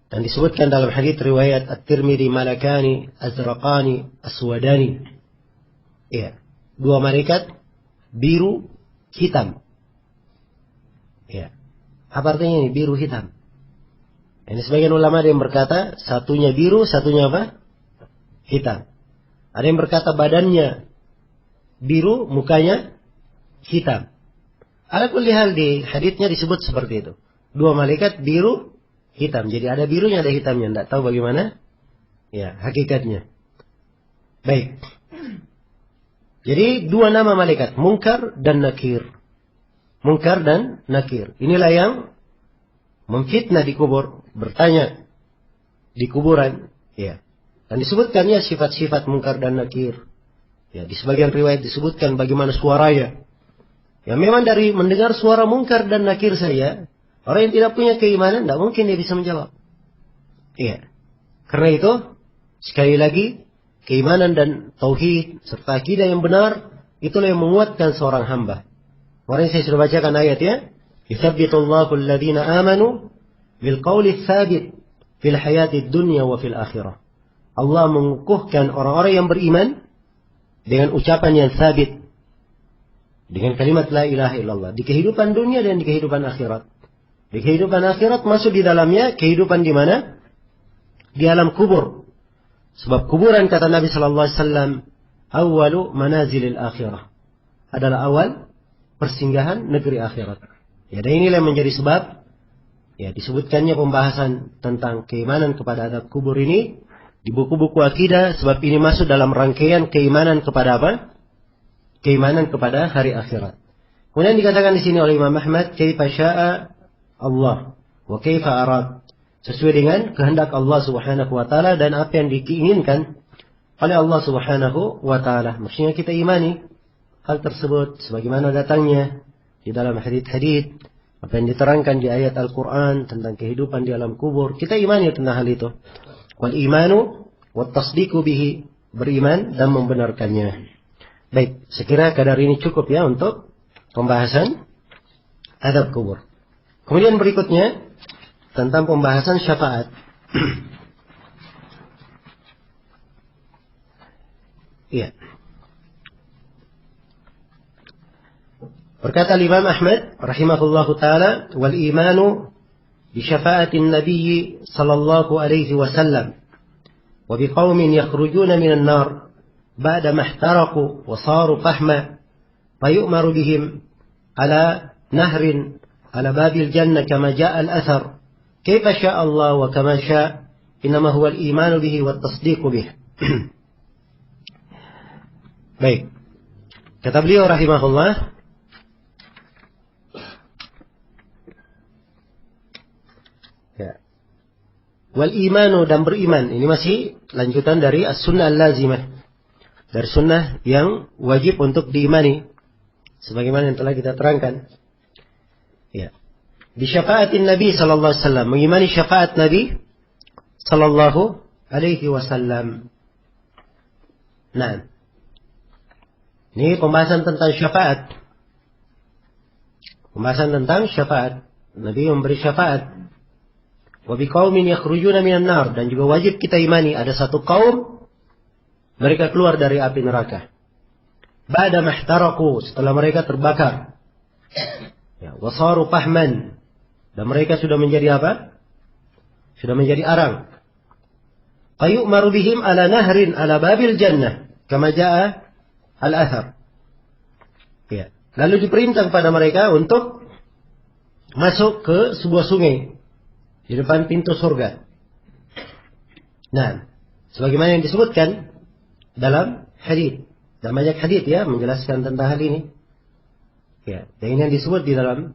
Dan disebutkan dalam hadits riwayat At-Tirmidzi malakani azraqani aswadani. Iya, 2 malaikat biru hitam. Iya. Apa artinya ini biru hitam? Ini sebagian ulama ada yang berkata satunya biru, satunya apa? Hitam. Ada yang berkata badannya biru, mukanya hitam. Ala kulli hal di haditsnya disebut seperti itu. 2 malaikat biru hitam. Jadi ada birunya ada hitamnya. Tidak tahu bagaimana ya hakikatnya. Baik. Jadi 2 nama malaikat, Munkar dan Nakir. Munkar dan Nakir. Inilah yang memfitnah di kubur, bertanya di kuburan. Ya. Dan disebutkannya sifat-sifat Munkar dan Nakir. Ya, di sebagian riwayat disebutkan bagaimana suaranya. Ya, memang dari mendengar suara Munkar dan Nakir saja, orang yang tidak punya keimanan, tidak mungkin dia bisa menjawab. Iya. Karena itu, sekali lagi, keimanan dan tauhid, serta akidah yang benar, itulah yang menguatkan seorang hamba. Kemarin saya sudah bacakan ayat ya. Yuthabbitullahu alladhina amanu bilqawli tsabit fil hayatid dunya wa fil akhirah. Allah mengukuhkan orang-orang yang beriman dengan ucapan yang tsabit, dengan kalimat la ilaha illallah, di kehidupan dunia dan di kehidupan akhirat. Di kehidupan akhirat masuk di dalamnya kehidupan di mana? Di alam kubur. Sebab kuburan kata Nabi sallallahu alaihi wasallam, awwalu manazilil akhirah. Adalah awal persinggahan negeri akhirat. Ya, dan inilah yang menjadi sebab ya disebutkannya pembahasan tentang keimanan kepada adab kubur ini di buku-buku akidah, sebab ini masuk dalam rangkaian keimanan kepada apa? Keimanan kepada hari akhirat. Kemudian dikatakan di sini oleh Imam Ahmad, kaifa syaa Allah wa kaifa arad, sesuai dengan kehendak Allah Subhanahu wa taala dan apa yang diinginkan oleh Allah Subhanahu wa taala. Maksudnya kita imani hal tersebut sebagaimana datangnya di dalam hadits-hadits, apa yang diterangkan di ayat Al-Qur'an tentang kehidupan di alam kubur. Kita imani tentang hal itu. Wal imanu wat tasdiqu bihi, beriman dan membenarkannya. Baik, sekira kadar ini cukup ya untuk pembahasan adab kubur. Kemudian berikutnya tentang pembahasan syafaat. Iya. Berkata Imam Ahmad rahimahullahu taala, wal imanu bi syafa'atin nabiy sallallahu alaihi wasallam wa bi qaumin yakhrujuna minan nar ba'da mahtaraqu wa saru fahma fayu'maru bihim ala nahrin على باب الجنة كما جاء الأثر كيف شاء الله وكما شاء إنما هو الإيمان به والتصديق به. Baik, Kata beliau rahimahullah, ya. Wal imanu, dan beriman. Ini masih lanjutan dari as-sunnah al-lazimah. Dari sunnah yang wajib untuk diimani. Sebagaimana yang telah kita terangkan. Ya. Di syafaatin Nabi sallallahu alaihi wasallam, mengimani syafaat Nabi sallallahu alaihi wasallam. Nah, ini pembahasan tentang syafaat. Pembahasan tentang syafaat. Nabi memberi syafaat. Wa biqaumin yakhrujuna minan nar, dan juga wajib kita imani ada satu kaum mereka keluar dari api neraka. Ba'da mahtaraku, setelah mereka terbakar. Ya, wasaru fahman, dan mereka sudah menjadi apa? Sudah menjadi arang. Fayu'maru bihim ala nahrin ala babil jannah, kama jaa al-athar. Ya. Lalu diperintah kepada mereka untuk masuk ke sebuah sungai di depan pintu surga. Nah, sebagaimana yang disebutkan dalam hadis, dan banyak hadis ya menjelaskan tentang hal ini. Ya, dan ini yang disebut di dalam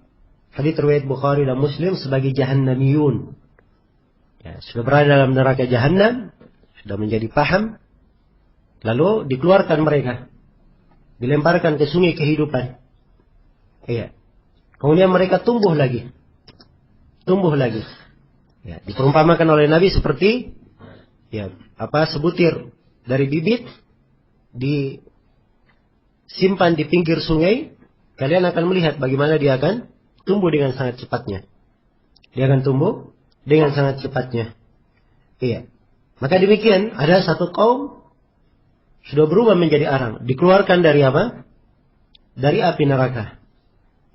hadis riwayat Bukhari dan Muslim sebagai jahannamiyun. Ya, sudah berada dalam neraka jahanam, sudah menjadi paham, lalu dikeluarkan mereka, dilemparkan ke sungai kehidupan. Iya. Kemudian mereka tumbuh lagi. Ya, diperumpamakan oleh Nabi seperti ya, sebutir dari bibit disimpan di pinggir sungai, kalian akan melihat bagaimana dia akan tumbuh dengan sangat cepatnya. Dia akan tumbuh dengan sangat cepatnya. Iya. Maka demikian, ada satu kaum sudah berubah menjadi arang, dikeluarkan dari apa? Dari api neraka.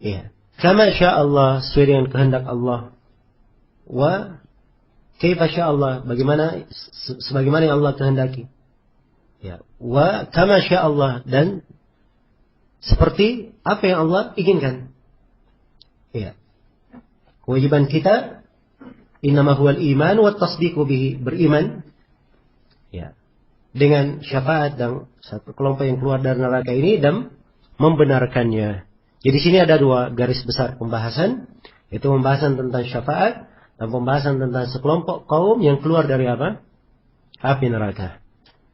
Iya. Kama sya Allah, sesuai dengan kehendak Allah. Wa kaifa sya Allah, sebagaimana yang Allah kehendaki. Ya. Wa kama sya Allah, dan seperti apa yang Allah inginkan. Iya. Kewajiban kita innama huwal iman wa tasdiqu bihi, beriman ya dengan syafaat dan satu kelompok yang keluar dari neraka ini dan membenarkannya. Jadi sini ada dua garis besar pembahasan, yaitu pembahasan tentang syafaat dan pembahasan tentang sekelompok kaum yang keluar dari apa? Api neraka.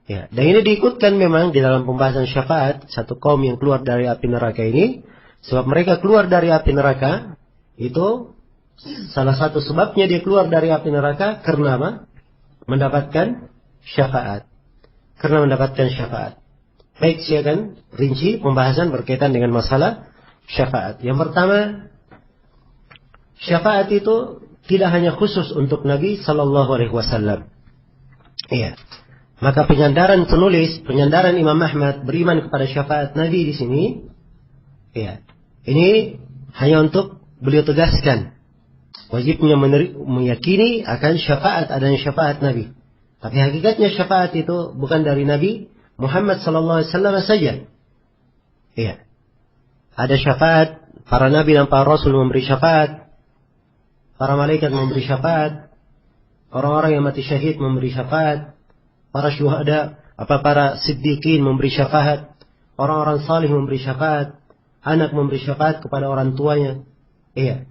Ya, dan ini diikutkan memang di dalam pembahasan syafaat satu kaum yang keluar dari api neraka ini, sebab mereka keluar dari api neraka itu salah satu sebabnya dia keluar dari api neraka karena apa? Mendapatkan syafaat. Karena mendapatkan syafaat. Baik, saya akan rinci pembahasan berkaitan dengan masalah syafaat. Yang pertama, syafaat itu tidak hanya khusus untuk Nabi Sallallahu Alaihi Wasallam. Iya. Maka penyandaran Imam Ahmad beriman kepada syafaat Nabi di sini, iya, ini hanya untuk beliau tegaskan wajibnya meyakini akan syafaat, adanya syafaat Nabi. Tapi hakikatnya syafaat itu bukan dari Nabi Muhammad Sallallahu Alaihi Wasallam saja. Iya. Ada syafaat, para nabi dan para rasul memberi syafaat, para malaikat memberi syafaat, orang-orang yang mati syahid memberi syafaat, para syuhada, para siddiqin memberi syafaat, orang-orang salih memberi syafaat, anak memberi syafaat kepada orang tuanya. Iya.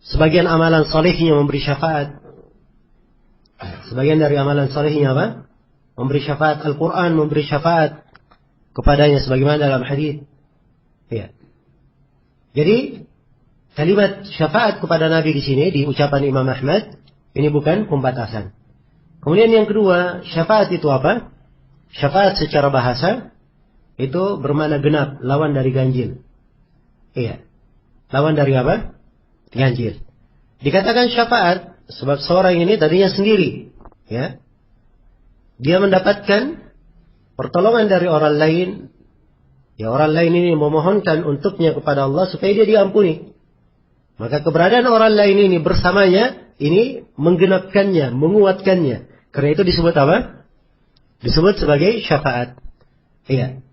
Sebagian amalan salihnya memberi syafaat. Sebagian dari amalan salihnya apa? Memberi syafaat. Al-Quran memberi syafaat kepadanya sebagaimana dalam hadis. Ya. Jadi kalimat syafaat kepada Nabi di sini di ucapan Imam Ahmad ini bukan pembatasan. Kemudian yang kedua, syafaat itu apa? Syafaat secara bahasa itu bermakna genap, lawan dari ganjil. Iya. Lawan dari apa? Ganjil. Dikatakan syafaat sebab seorang ini tadinya sendiri, ya. Dia mendapatkan pertolongan dari orang lain. Ya, orang lain ini memohonkan untuknya kepada Allah supaya dia diampuni. Maka keberadaan orang lain ini bersamanya ini menggenapkannya, menguatkannya. Karena itu disebut apa? Disebut sebagai syafaat. Iya.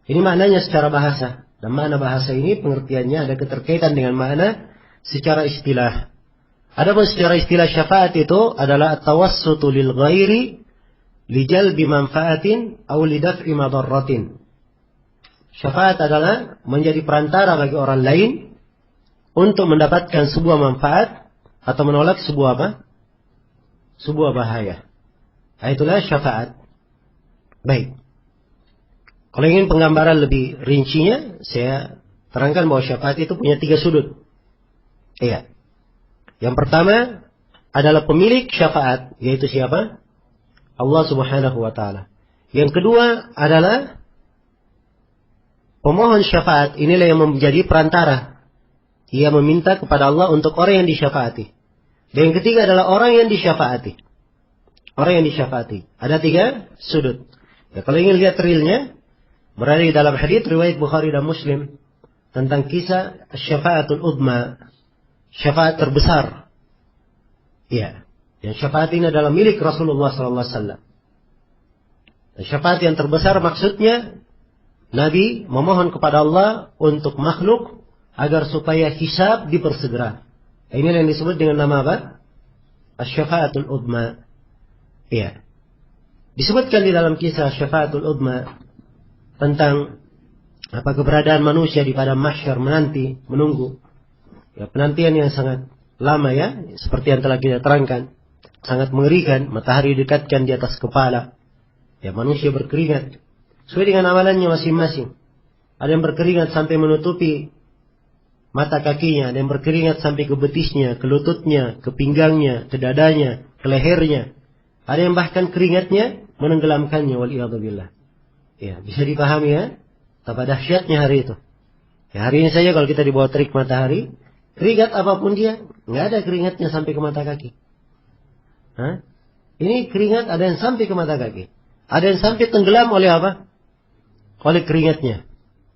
Ini maknanya secara bahasa. Dan makna bahasa ini pengertiannya ada keterkaitan dengan makna secara istilah. Adapun secara istilah syafaat itu adalah at-tawassutu lil ghairi li jalbi manfaatin aw li daf'i madarratin. Syafaat adalah menjadi perantara bagi orang lain untuk mendapatkan sebuah manfaat atau menolak sebuah apa? Sebuah bahaya. Itulah syafaat. Baik. Kalau ingin penggambaran lebih rincinya, saya terangkan bahwa syafaat itu punya 3 sudut. Iya. Yang pertama adalah pemilik syafaat, yaitu siapa? Allah Subhanahu wa taala. Yang kedua adalah pemohon syafaat, inilah yang menjadi perantara. Ia meminta kepada Allah untuk orang yang disyafaati. Dan yang ketiga adalah orang yang disyafaati. Orang yang disyafaati. Ada 3 sudut. Ya, kalau ingin lihat realnya, berada di dalam hadits riwayat Bukhari dan Muslim tentang kisah syafaatul udma, syafaat terbesar. Ya, yang syafaat ini adalah milik Rasulullah SAW. Syafaat yang terbesar maksudnya Nabi memohon kepada Allah untuk makhluk agar supaya hisab dipersegera. Ini yang disebut dengan nama apa? Asy-syafaatul udma. Ya. Disebutkan di dalam kisah syafaatul udma tentang apa keberadaan manusia di padang mahsyar menanti, menunggu. Ya, penantian yang sangat lama ya, seperti yang telah kita terangkan. Sangat mengerikan, matahari dekatkan di atas kepala. Ya, manusia berkeringat sesuai dengan amalannya masing-masing. Ada yang berkeringat sampai menutupi mata kakinya, ada yang berkeringat sampai ke betisnya, ke lututnya, ke pinggangnya, ke dadanya, ke lehernya. Ada yang bahkan keringatnya menenggelamkannya, waliyadzubillah. Ya, bisa dipahami ya, betapa dahsyatnya hari itu. Ya, hari ini saja kalau kita di bawah terik matahari, keringat apapun dia, nggak ada keringatnya sampai ke mata kaki. Hah? Ini keringat ada yang sampai ke mata kaki. Ada yang sampai tenggelam oleh apa? Oleh keringatnya.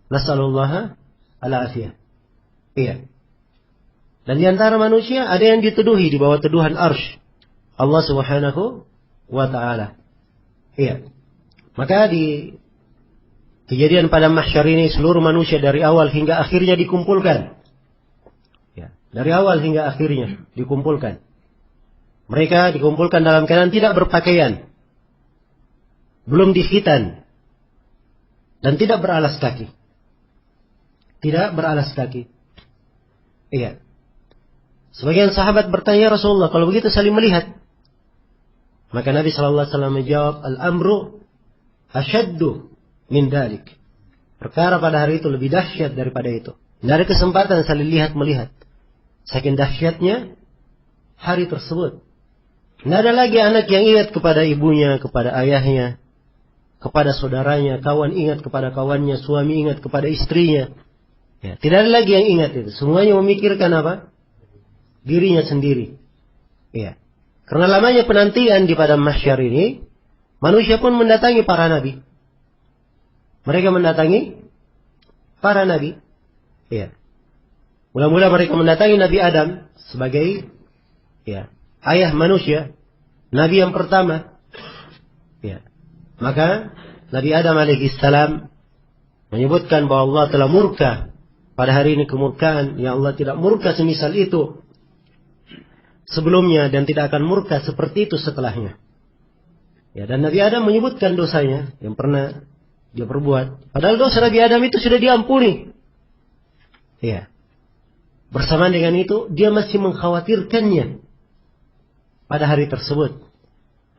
Nasallallahu al-afiyah. Iya. Dan di antara manusia ada yang dituduhi di bawah tuduhan arsy Allah Subhanahu wa ta'ala. Iya. Maka di kejadian pada mahsyar ini seluruh manusia dari awal hingga akhirnya dikumpulkan. Ya, dari awal hingga akhirnya dikumpulkan. Mereka dikumpulkan dalam keadaan tidak berpakaian, belum dikhitan, dan tidak beralas kaki. Tidak beralas kaki. Iya. Sebagian sahabat bertanya, Rasulullah, kalau begitu saling melihat. Maka Nabi SAW menjawab, Al-amru asyaddu min dalik. Perkara pada hari itu lebih dahsyat daripada itu. Tidak ada kesempatan saling lihat-melihat. Saking dahsyatnya hari tersebut. Tidak ada lagi anak yang ingat kepada ibunya, kepada ayahnya, kepada saudaranya, kawan ingat kepada kawannya, suami ingat kepada istrinya. Ya, tidak ada lagi yang ingat itu. Semuanya memikirkan apa? Dirinya sendiri. Ya. Karena lamanya penantian di padang mahsyar ini, manusia pun mendatangi para nabi. Mereka mendatangi para nabi. Ya. Mula-mula mereka mendatangi Nabi Adam sebagai ya, ayah manusia, nabi yang pertama. Ya. Maka Nabi Adam alaihissalam menyebutkan bahwa Allah telah murka pada hari ini, kemurkaan yang Allah tidak murka semisal itu sebelumnya dan tidak akan murka seperti itu setelahnya. Ya, dan Nabi Adam menyebutkan dosanya yang pernah dia perbuat. Padahal dosa Nabi Adam itu sudah diampuni. Ya. Bersamaan dengan itu, dia masih mengkhawatirkannya pada hari tersebut.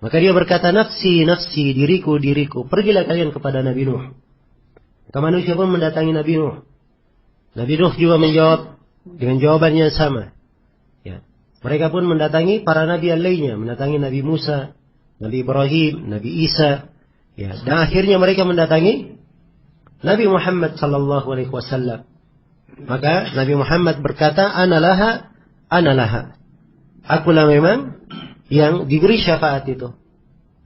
Maka dia berkata, nafsi, nafsi, diriku, diriku. Pergilah kalian kepada Nabi Nuh. Maka manusia pun mendatangi Nabi Nuh. Nabi Nuh juga menjawab dengan jawaban yang sama. Ya. Mereka pun mendatangi para nabi yang lainnya. Mendatangi Nabi Musa, Nabi Ibrahim, Nabi Isa. Ya. Dan akhirnya mereka mendatangi Nabi Muhammad sallallahu alaihi wasallam. Maka Nabi Muhammad berkata, ana laha, ana laha. Akulah memang yang diberi syafaat itu.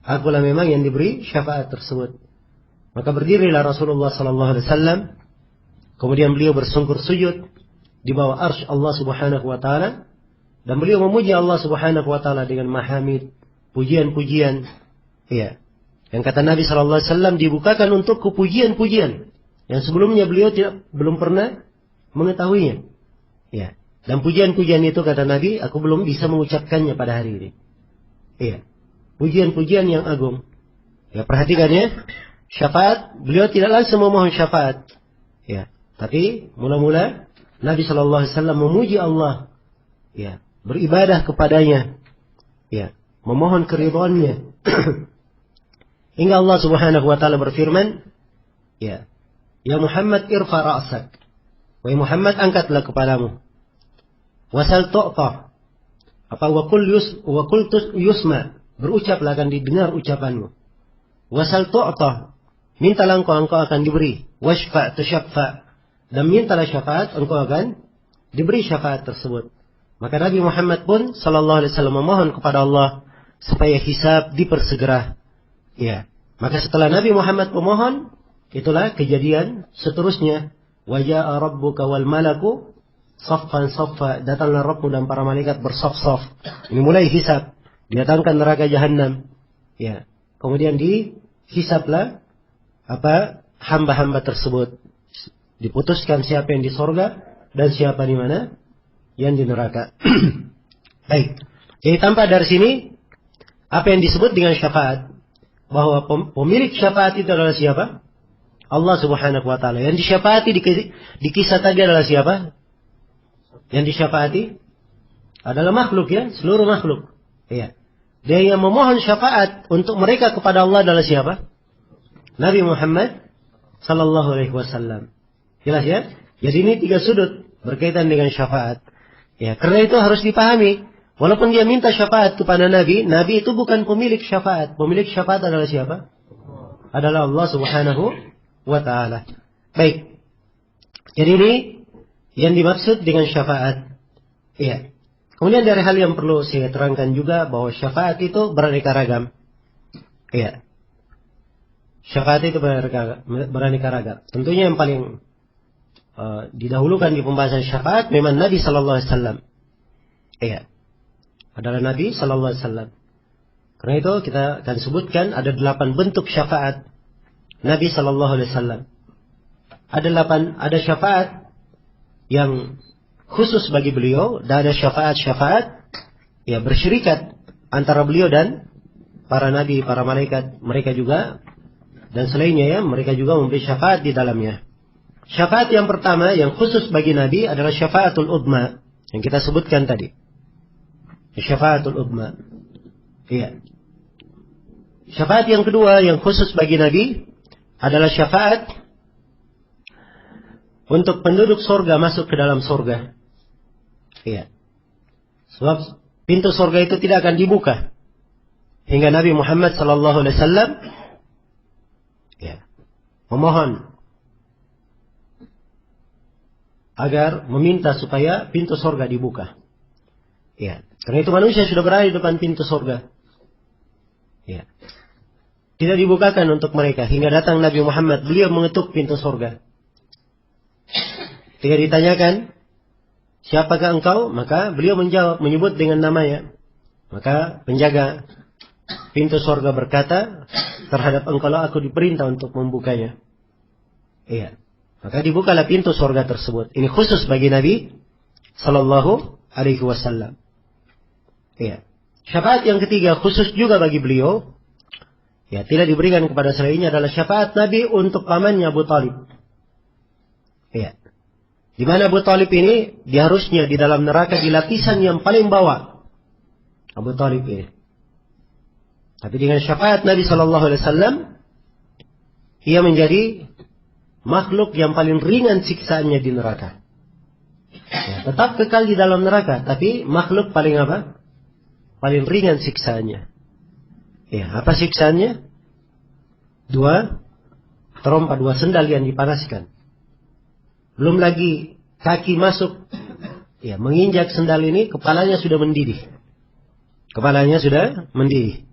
Akulah memang yang diberi syafaat tersebut. Maka berdirilah Rasulullah sallallahu alaihi wasallam. Kemudian beliau bersungkur sujud di bawah arsy Allah Subhanahu wa taala. Dan beliau memuji Allah Subhanahu wa taala dengan mahamid, pujian-pujian. Iya. Yang kata Nabi sallallahu alaihi wasallam, dibukakan untukku pujian-pujian yang sebelumnya beliau belum pernah mengetahuinya. Ya. Dan pujian-pujian itu kata Nabi, aku belum bisa mengucapkannya pada hari ini. Iya. Pujian-pujian yang agung. Ya, perhatikan ya. Syafaat, beliau tidak langsung memohon syafaat. Ya, tapi mula-mula Nabi Shallallahu Alaihi Wasallam memuji Allah, ya, beribadah kepadanya, ya, memohon keridhaannya. Hingga Allah Subhanahu Wa Taala berfirman, ya, ya Muhammad irfa ra'sak, wahai Muhammad angkatlah kepalamu, wasal tu'ta, apa wakul yusma, berucaplah akan didengar ucapanmu, wasal tu'ta, mintalah engkau akan diberi, washfa' tushaffa, dan mintalah syafaat engkau akan diberi syafaat tersebut. Maka Nabi Muhammad pun sallallahu alaihi wasallam memohon kepada Allah supaya hisab dipersegera. Ya, maka setelah Nabi Muhammad memohon, itulah kejadian seterusnya. Wa ja'a rabbuka wal malaku saffan saffa, datanglah Rabbmu dan para malaikat bersaf-saf. Ini mulai hisab, didatangkan neraka jahanam. Ya, kemudian dihisablah hamba-hamba tersebut. Diputuskan siapa yang di sorga dan siapa di mana yang di neraka. Baik. Jadi tampak dari sini apa yang disebut dengan syafaat, bahwa pemilik syafaat itu adalah siapa? Allah Subhanahu Wa Taala. Yang disyafaati di kisah tadi adalah siapa? Yang disyafaati adalah makhluk, ya, seluruh makhluk. Iya. Dia yang memohon syafaat untuk mereka kepada Allah adalah siapa? Nabi Muhammad Sallallahu Alaihi Wasallam. Jelas, ya? Jadi ini tiga sudut berkaitan dengan syafaat. Ya, karena itu harus dipahami. Walaupun dia minta syafaat kepada Nabi, Nabi itu bukan pemilik syafaat. Pemilik syafaat adalah siapa? Adalah Allah Subhanahu Wa Taala. Baik. Jadi ini yang dimaksud dengan syafaat. Iya. Kemudian dari hal yang perlu saya terangkan juga bahwa syafaat itu beraneka ragam. Iya. Syafaat itu beraneka ragam. Tentunya yang paling didahulukan di pembahasan syafaat memang Nabi Sallallahu Alaihi Wasallam. Iya. Adalah Nabi Sallallahu Alaihi Wasallam. Karena itu kita akan sebutkan ada 8 bentuk syafaat Nabi Sallallahu Alaihi Wasallam. Ada syafaat yang khusus bagi beliau, dan ada syafaat ya bersyirikat antara beliau dan para nabi, para malaikat, mereka juga dan selainnya, ya, mereka juga memberi syafaat di dalamnya. Syafaat yang pertama yang khusus bagi Nabi adalah syafaatul udma yang kita sebutkan tadi. Syafaatul udma. Iya. Syafaat yang kedua yang khusus bagi Nabi adalah syafaat untuk penduduk surga masuk ke dalam surga. Iya. Sebab pintu surga itu tidak akan dibuka hingga Nabi Muhammad sallallahu alaihi wasallam ya memohon agar meminta supaya pintu surga dibuka. Ya, karena itu manusia sudah berada di depan pintu surga. Ya. Tidak dibukakan untuk mereka hingga datang Nabi Muhammad, beliau mengetuk pintu surga. Ketika ditanyakan, "Siapakah engkau?" Maka beliau menjawab, menyebut dengan namanya. Maka penjaga pintu surga berkata, "Terhadap engkau lah aku diperintah untuk membukanya." Iya. Maka dibukalah pintu surga tersebut. Ini khusus bagi Nabi sallallahu alaihi wasallam. Iya. Syafaat yang ketiga khusus juga bagi beliau. Ya, tidak diberikan kepada selainnya adalah syafaat Nabi untuk pamannya Abu Talib. Iya. Di mana Abu Talib ini diharusnya di dalam neraka di lapisan yang paling bawah. Abu Talib ini. Tapi dengan syafaat Nabi sallallahu alaihi wasallam ia menjadi makhluk yang paling ringan siksaannya di neraka. Ya, tetap kekal di dalam neraka, tapi makhluk paling apa? Paling ringan siksaannya. Ya, apa siksaannya? 2 terompa, 2 sendal yang dipanaskan. Belum lagi kaki masuk, ya, menginjak sendal ini, kepalanya sudah mendidih. Kepalanya sudah mendidih.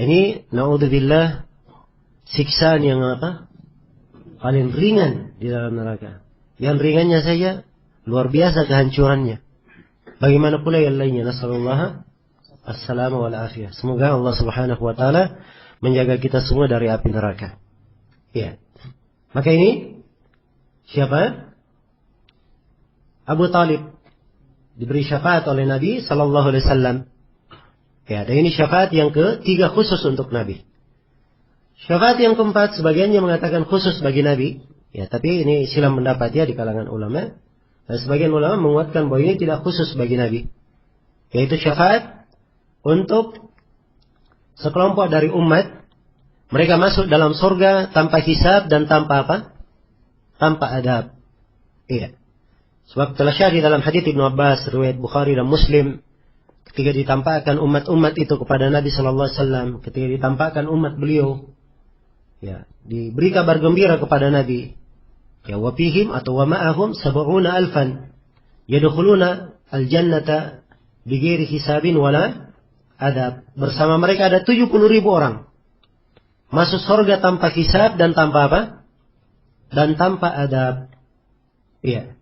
Ini naudzubillah siksaan yang apa? Paling ringan di dalam neraka. Yang ringannya saja luar biasa kehancurannya. Bagaimana pula yang lainnya? Nasallallahu assalamu wal afiyah. Semoga Allah Subhanahu wa taala menjaga kita semua dari api neraka. Ya. Maka ini siapa? Abu Talib diberi syafaat oleh Nabi sallallahu alaihi wasallam. Ya, dan ini syafaat yang ketiga khusus untuk Nabi. Syafaat yang keempat sebagiannya mengatakan khusus bagi Nabi. Ya, tapi ini silang pendapat ya di kalangan ulama. Dan sebagian ulama menguatkan bahwa ini tidak khusus bagi Nabi, yaitu syafaat untuk sekelompok dari umat. Mereka masuk dalam surga tanpa hisab dan tanpa apa? Tanpa adab. Iya. Sebab telah syahid dalam hadits Ibnu Abbas, riwayat Bukhari dan Muslim, ketika ditampakkan umat-umat itu kepada Nabi sallallahu alaihi wasallam, ketika ditampakkan umat beliau, ya, diberi kabar gembira kepada Nabi. Ya, wa fihim atau wa ma'ahum 70,000 yadkhuluna al-jannata bighairi hisabin wala adab. Bersama mereka ada 70.000 orang masuk surga tanpa hisab dan tanpa apa? Dan tanpa adab. Iya.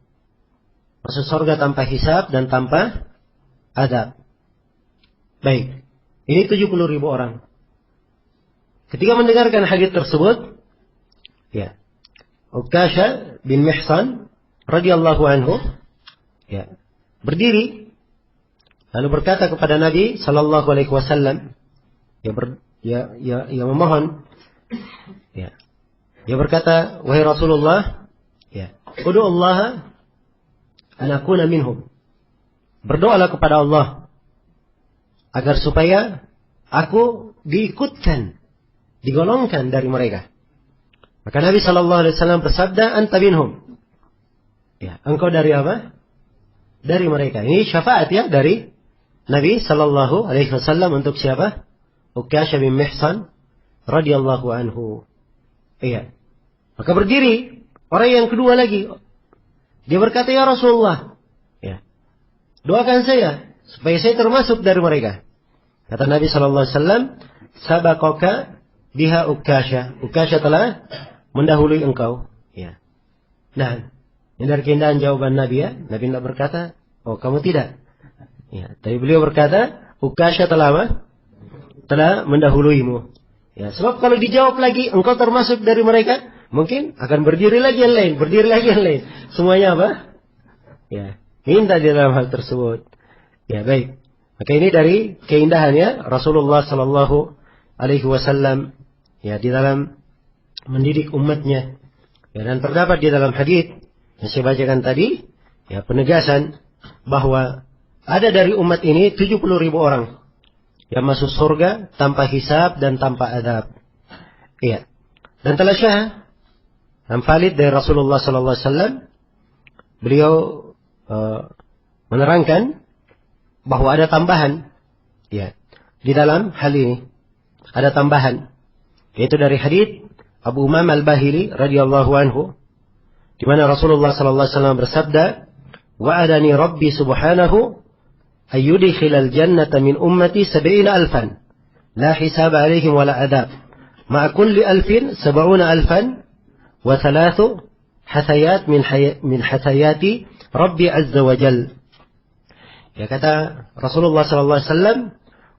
Masuk surga tanpa hisab dan tanpa adab. Baik. Ini 70.000 orang. Ketika mendengarkan hadits tersebut, ya, Ukasha bin Mihsan radhiyallahu anhu, ya, berdiri lalu berkata kepada Nabi sallallahu alaihi wasallam, ya memohon, ya. Dia berkata, wahai Rasulullah, ya, ud'u Allah an akuna minhum. Berdoalah kepada Allah agar supaya aku diikutkan, digolongkan dari mereka. Maka Nabi sallallahu alaihi wasallam bersabda, anta minhum. Ya, engkau dari apa? Dari mereka. Ini syafaat ya dari Nabi sallallahu alaihi wasallam untuk siapa? Ukasha bin Mihsan radhiyallahu anhu. Iya. Maka berdiri orang yang kedua lagi. Dia berkata, ya Rasulullah, ya, doakan saya supaya saya termasuk dari mereka. Kata Nabi sallallahu alaihi wasallam, sabaqaka biha Ukasha. Ukasha telah mendahului engkau. Ya. Nah, ini dari keindahan jawaban Nabi ya. Nabi tidak berkata, oh kamu tidak. Ya, tapi beliau berkata, Ukasha telah apa? Telah mendahuluimu. Ya, sebab kalau dijawab lagi, engkau termasuk dari mereka, mungkin akan berdiri lagi yang lain, berdiri lagi yang lain. Semuanya apa? Ya, minta di dalam hal tersebut. Ya, baik. Maka ini dari keindahannya Rasulullah sallallahu alaihi wasallam, ya, di dalam mendidik umatnya. Ya, dan terdapat di dalam hadis yang saya bacakan tadi, ya, penegasan bahwa ada dari umat ini 70.000 orang yang masuk surga tanpa hisab dan tanpa adab. Iya. Dan telah syah dan valid dari Rasulullah sallallahu alaihi wasallam, beliau menerangkan bahwa ada tambahan, ya, di dalam hal ini. Ada tambahan, yaitu dari hadits Abu Umamah Al-Bahili radhiyallahu anhu, di mana Rasulullah sallallahu alaihi wasallam bersabda, wa'adani Rabbi subhanahu ayyudkhilal jannata min ummati 70,000 la hisab alaihim wala adab ma'a kulli 1,000 70,000 wa 3 hasayat min hasayati Rabbi azza wa jal. Ya, kata Rasulullah sallallahu alaihi wasallam,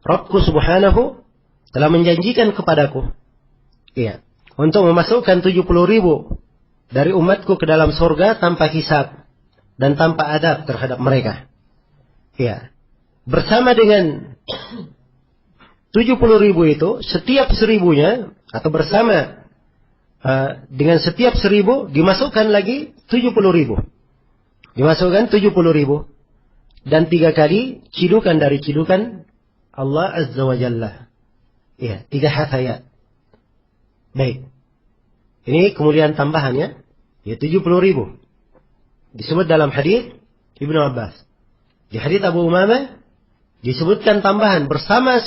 Rabbku subhanahu telah menjanjikan kepadaku, iya, untuk memasukkan 70.000 dari umatku ke dalam surga tanpa hisab dan tanpa adab terhadap mereka. Iya. Bersama dengan 70.000 itu, setiap 1.000-nya, atau bersama dengan setiap 1.000 dimasukkan lagi 70.000. Dimasukkan 70.000. Dan 3 kali cidukan dari cidukan Allah Azza wa Jalla. Iya, 3 hasayat. Baik. Ini kemuliaan tambahannya, ya, 70.000. Disebut dalam hadis Ibnu Abbas. Di hadis Abu Umamah disebutkan tambahan bersama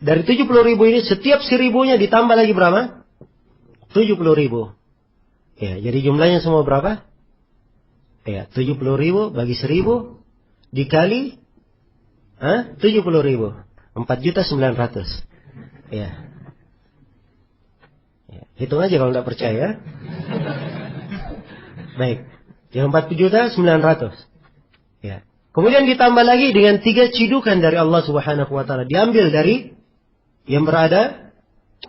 dari 70.000 ini, setiap 1.000-nya ditambah lagi berapa? 70.000. Ya, jadi jumlahnya semua berapa? Ya, 70.000 bagi 1.000 dikali 70.000, 4.900.000. Ya. Ya, hitung aja kalau tidak percaya. Baik. Yang 4.900.000. Ya. Kemudian ditambah lagi dengan 3 cidukan dari Allah Subhanahu wa taala, diambil dari yang berada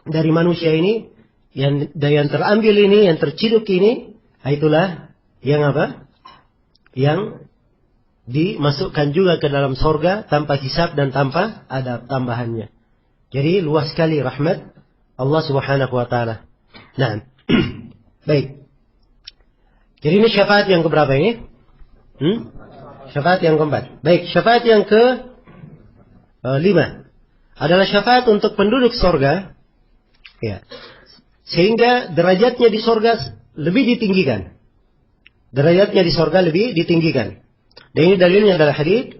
dari manusia ini, yang terambil ini, yang terciduk ini, itulah yang apa? Yang dimasukkan juga ke dalam surga tanpa hisab dan tanpa ada tambahannya. Jadi luas sekali rahmat Allah Subhanahu wa taala. Nah, baik. Jadi ini syafaat yang keberapa ini? Syafaat yang keempat. Baik, syafaat yang ke 5 adalah syafaat untuk penduduk sorga, ya, sehingga derajatnya di sorga lebih ditinggikan. Derajatnya di sorga lebih ditinggikan. Dan ini dalilnya adalah hadits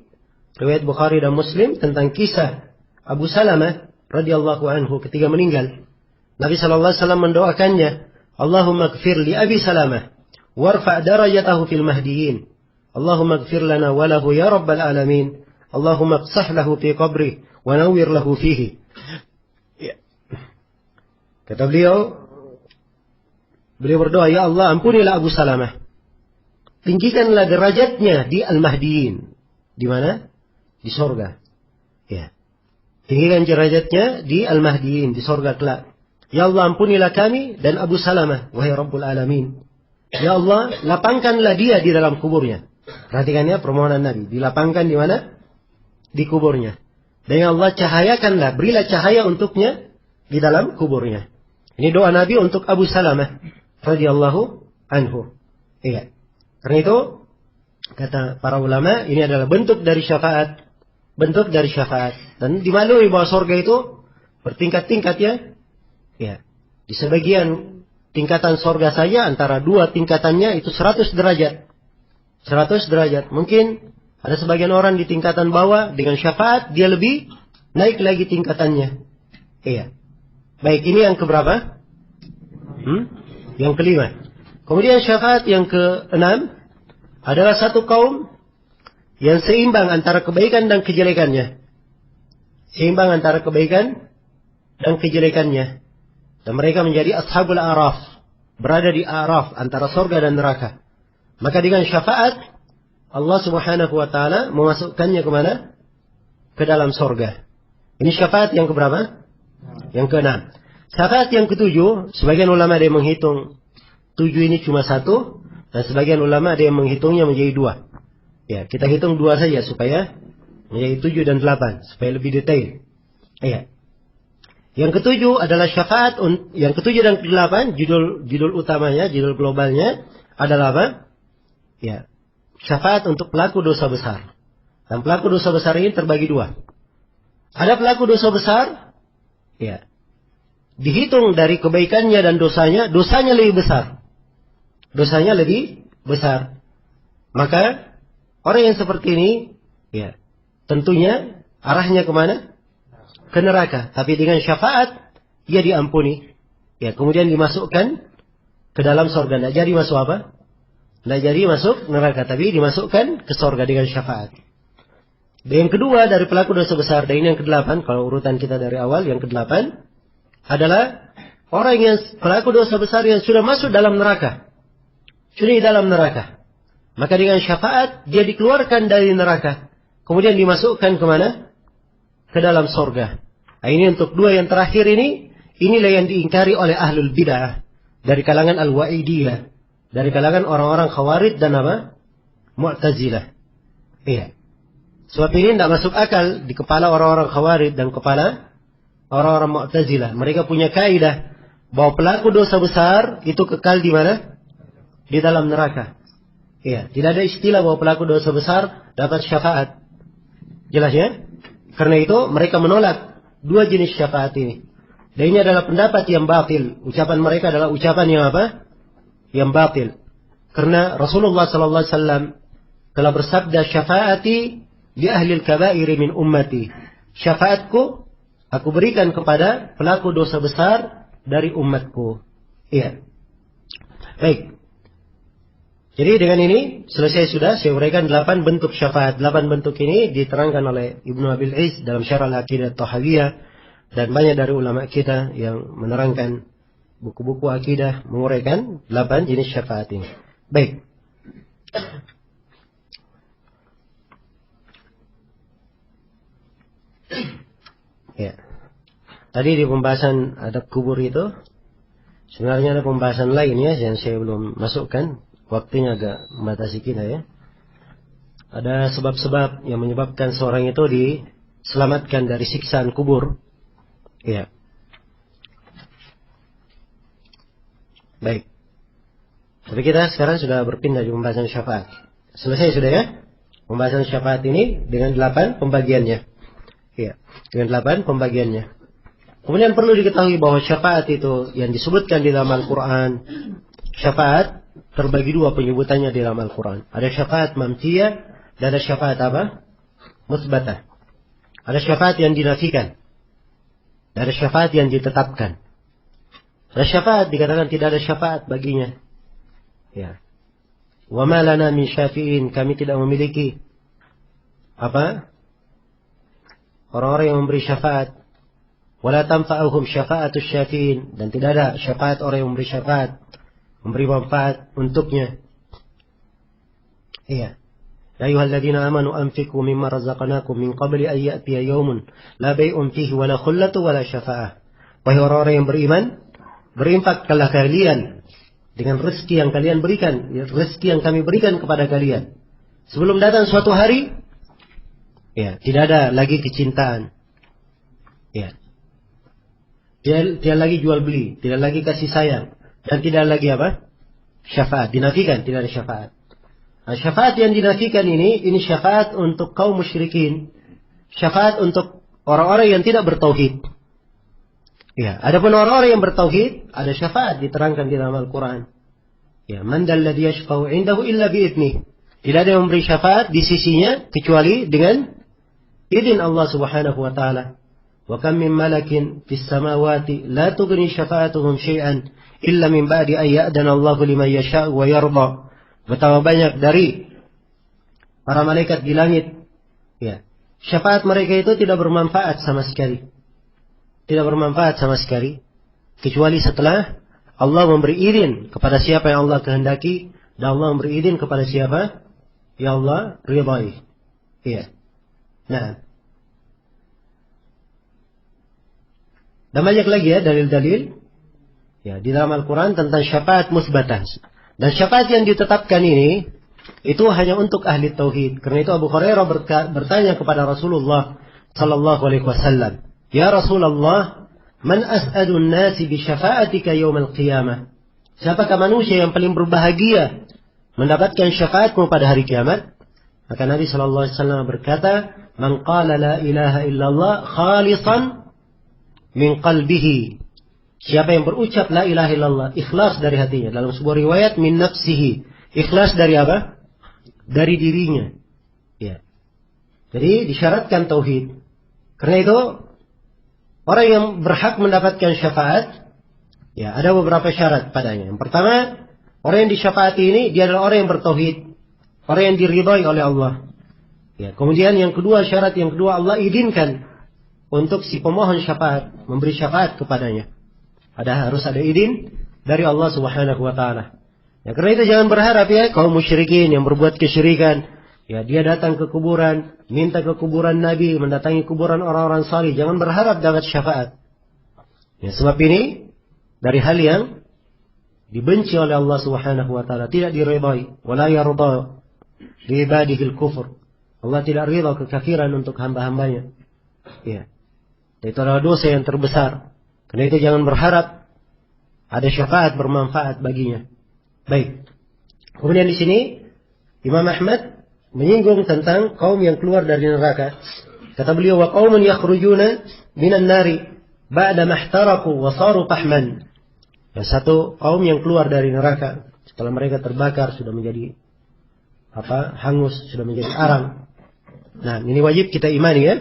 riwayat Bukhari dan Muslim tentang kisah Abu Salamah radhiyallahu anhu ketika meninggal. Nabi sallallahu alaihi wasallam mendoakannya, Allahumma ighfir li Abi Salamah warfa' darajatahu fil mahdiyyin. Allahumma ighfir lana wa lahu ya rabbal alamin. Allahumma qsah lahu fi qabri wa nawwir lahu fihi. Kata beliau berdoa, ya Allah, ampunilah Abu Salamah. Tinggikanlah derajatnya di Al-Mahdiyin. Di mana? Di sorga. Ya. Tinggikan derajatnya di Al-Mahdiyin, di sorga kelak. Ya Allah, ampunilah kami dan Abu Salamah, wahai Rabbul Alamin. Ya Allah, lapangkanlah dia di dalam kuburnya. Perhatikan ya permohonan Nabi. Dilapangkan di mana? Di kuburnya. Dan ya Allah, cahayakanlah, berilah cahaya untuknya di dalam kuburnya. Ini doa Nabi untuk Abu Salamah radhiyallahu anhu. Iya. Karena itu, kata para ulama, ini adalah bentuk dari syafaat. Bentuk dari syafaat. Dan dimaklumi bahwa surga itu bertingkat-tingkat ya. Ya. Di sebagian tingkatan surga saja, antara 2 tingkatannya itu 100 derajat. 100 derajat. Mungkin ada sebagian orang di tingkatan bawah, dengan syafaat, dia lebih naik lagi tingkatannya. Iya. Baik, ini yang keberapa? Yang kelima. Kemudian syafaat yang ke-6 adalah satu kaum yang seimbang antara kebaikan dan kejelekannya. Seimbang antara kebaikan dan kejelekannya. Dan mereka menjadi ashabul araf. Berada di araf antara surga dan neraka. Maka dengan syafaat Allah subhanahu wa ta'ala memasukkannya kemana? Ke dalam surga. Ini syafaat yang keberapa? Yang ke-6. Syafaat yang ke-7, sebagian ulama ada yang menghitung 7 ini cuma 1, dan sebagian ulama ada yang menghitungnya menjadi 2. Ya, kita hitung 2 saja supaya menjadi 7 dan 8, supaya lebih detail. Ya. Yang ke-7 adalah syafaat, yang ke-7 dan ke-8, judul utamanya, judul globalnya adalah apa? Ya, syafaat untuk pelaku dosa besar. Dan pelaku dosa besar ini terbagi 2. Ada pelaku dosa besar, ya, dihitung dari kebaikannya dan dosanya lebih besar. Dosanya lebih besar. Maka orang yang seperti ini, ya, tentunya arahnya kemana? Ke neraka. Tapi dengan syafaat ia diampuni. Ya, kemudian dimasukkan ke dalam surga. Tidak jadi masuk apa? Tidak jadi masuk neraka, tapi dimasukkan ke surga dengan syafaat. Dan yang kedua dari pelaku dosa besar, dan ini yang ke-8, kalau urutan kita dari awal, yang ke-8 adalah orang yang pelaku dosa besar yang sudah masuk dalam neraka. Sudah di dalam neraka. Maka dengan syafaat dia dikeluarkan dari neraka. Kemudian dimasukkan kemana? Ke dalam surga. Nah, ini untuk 2 yang terakhir ini, inilah yang diingkari oleh ahlul bid'ah dari kalangan al-wa'idiyah, dari kalangan orang-orang khawarij dan apa? Mu'tazilah. Iya. Sebab ini tidak masuk akal di kepala orang-orang khawarij dan kepala orang-orang Mu'tazilah. Mereka punya kaidah bahwa pelaku dosa besar itu kekal di mana? Di dalam neraka. Iya, tidak ada istilah bahwa pelaku dosa besar dapat syafaat. Jelas ya? Karena itu mereka menolak 2 jenis syafaat ini. Dan ini adalah pendapat yang batil. Ucapan mereka adalah ucapan yang apa? Yang batil. Karena Rasulullah sallallahu alaihi wasallam telah bersabda, "Syafaati li ahli al-kaba'ir min ummati." Syafaatku aku berikan kepada pelaku dosa besar dari umatku. Iya. Baik. Jadi dengan ini selesai sudah saya uraikan 8 bentuk syafaat. 8 bentuk ini diterangkan oleh Ibnu Abil Iz dalam Syarah Al-Aqidah At-Tahawiyah, dan banyak dari ulama kita yang menerangkan buku-buku akidah menguraikan 8 jenis syafaat ini. Baik. Ya. Tadi di pembahasan adab kubur itu sebenarnya ada pembahasan lain ya yang saya belum masukkan. Waktunya agak membatasi kita ya. Ada sebab-sebab yang menyebabkan seorang itu diselamatkan dari siksaan kubur. Ya. Baik. Tapi kita sekarang sudah berpindah di pembahasan syafaat. Selesai sudah ya? Pembahasan syafaat ini dengan 8 pembagiannya. Iya, dengan 8 pembagiannya. Kemudian perlu diketahui bahwa syafaat itu yang disebutkan di dalam Al-Quran. Syafaat terbagi 2 penyebutannya di dalam Al-Quran. Ada syafaat mamtiyah dan ada syafaat apa? Musbatah. Ada syafaat yang dinafikan. Dan ada syafaat yang ditetapkan. Ada syafaat dikatakan tidak ada syafaat baginya. Ya. Wa ma lana min syafi'in, kami tidak memiliki apa? Orang-orang yang memberi syafaat. Wala tanfa'uhum syafa'atus syafi'in, dan tidak ada syafaat orang yang memberi syafaat, memberi manfaat untuknya. Iya. Ya ayyuhalladzina amanu anfiqu mimma razaqnakum min qabli an ya'tiya yawmun la bay'un fihi wala khullatu wala syafa'ah. Wahai orang-orang yang beriman, berinfakkanlah kalian dengan rezeki yang kalian berikan, rezeki yang kami berikan kepada kalian. Sebelum datang suatu hari, ya, tidak ada lagi kecintaan. Ya. Tidak lagi jual beli, tidak lagi kasih sayang, dan tidak lagi apa? Syafaat, dinafikan, tidak ada syafaat. Nah, syafaat yang dinafikan ini syafaat untuk kaum musyrikin. Syafaat untuk orang-orang yang tidak bertauhid. Ya, adapun orang-orang yang bertauhid, ada syafaat diterangkan di dalam Al-Quran. Ya, man dalladhi yashfa'u 'indahu illa bi'idnih. Tidak ada yang memberi syafaat di sisinya kecuali dengan izin Allah Subhanahu wa taala. Wa kam min malakin fis samawati la tughni syafa'atuhum syai'an illa min ba'di an ya'dana Allahu liman yasha'u wa yarda. Betapa banyak dari para malaikat di langit, ya, syafaat mereka itu tidak bermanfaat sama sekali. Tidak bermanfaat sama sekali kecuali setelah Allah memberi izin kepada siapa yang Allah kehendaki dan Allah memberi izin kepada siapa yang Allah ridhai. Iya. Nah. Dan banyak lagi ya dalil-dalil ya di dalam Al-Quran tentang syafaat musbatah. Dan syafaat yang ditetapkan ini itu hanya untuk ahli tauhid. Karena itu Abu Hurairah bertanya kepada Rasulullah sallallahu alaihi wasallam, "Ya Rasulullah, man as'adun nasi bi syafa'atika yaumal qiyamah?" Siapakah manusia yang paling berbahagia mendapatkan syafaatmu pada hari kiamat? Maka Nabi sallallahu alaihi wasallam berkata, "Man qala la ilaha illallah khalisan min qalbihi." Siapa yang berucap la ilaha illallah ikhlas dari hatinya. Dalam sebuah riwayat min nafsihi. Ikhlas dari apa? Dari dirinya. Ya. Jadi disyaratkan tauhid. Karena itu orang yang berhak mendapatkan syafaat, ya, ada beberapa syarat padanya. Yang pertama, orang yang disyafaati ini dia adalah orang yang bertauhid, orang yang diridhai oleh Allah. Ya, kemudian yang kedua, syarat yang kedua, Allah izinkan untuk si pemohon syafaat memberi syafaat kepadanya. Harus ada izin dari Allah Subhanahu wa taala. Ya, karena itu jangan berharap ya kaum musyrikin yang berbuat kesyirikan, ya, dia datang ke kuburan, minta ke kuburan Nabi, mendatangi kuburan orang-orang salih, jangan berharap dapat syafaat. Ya, sebab ini dari hal yang dibenci oleh Allah Subhanahu wa taala, tidak diridhai, wala yarda li ibadihi al-kufr. Allah tidak ridha kekafiran untuk hamba-hambanya. Ya. Itu adalah dosa yang terbesar. Karena itu jangan berharap ada syafaat bermanfaat baginya. Baik. Kemudian di sini Imam Ahmad menyinggung tentang kaum yang keluar dari neraka. Kata beliau, wa qaumun yakhrujuna minan nari ba'da mahtaraku wa saru fahman. Ya, satu kaum yang keluar dari neraka setelah mereka terbakar sudah menjadi hangus, sudah menjadi arang. Nah, ini wajib kita imani ya.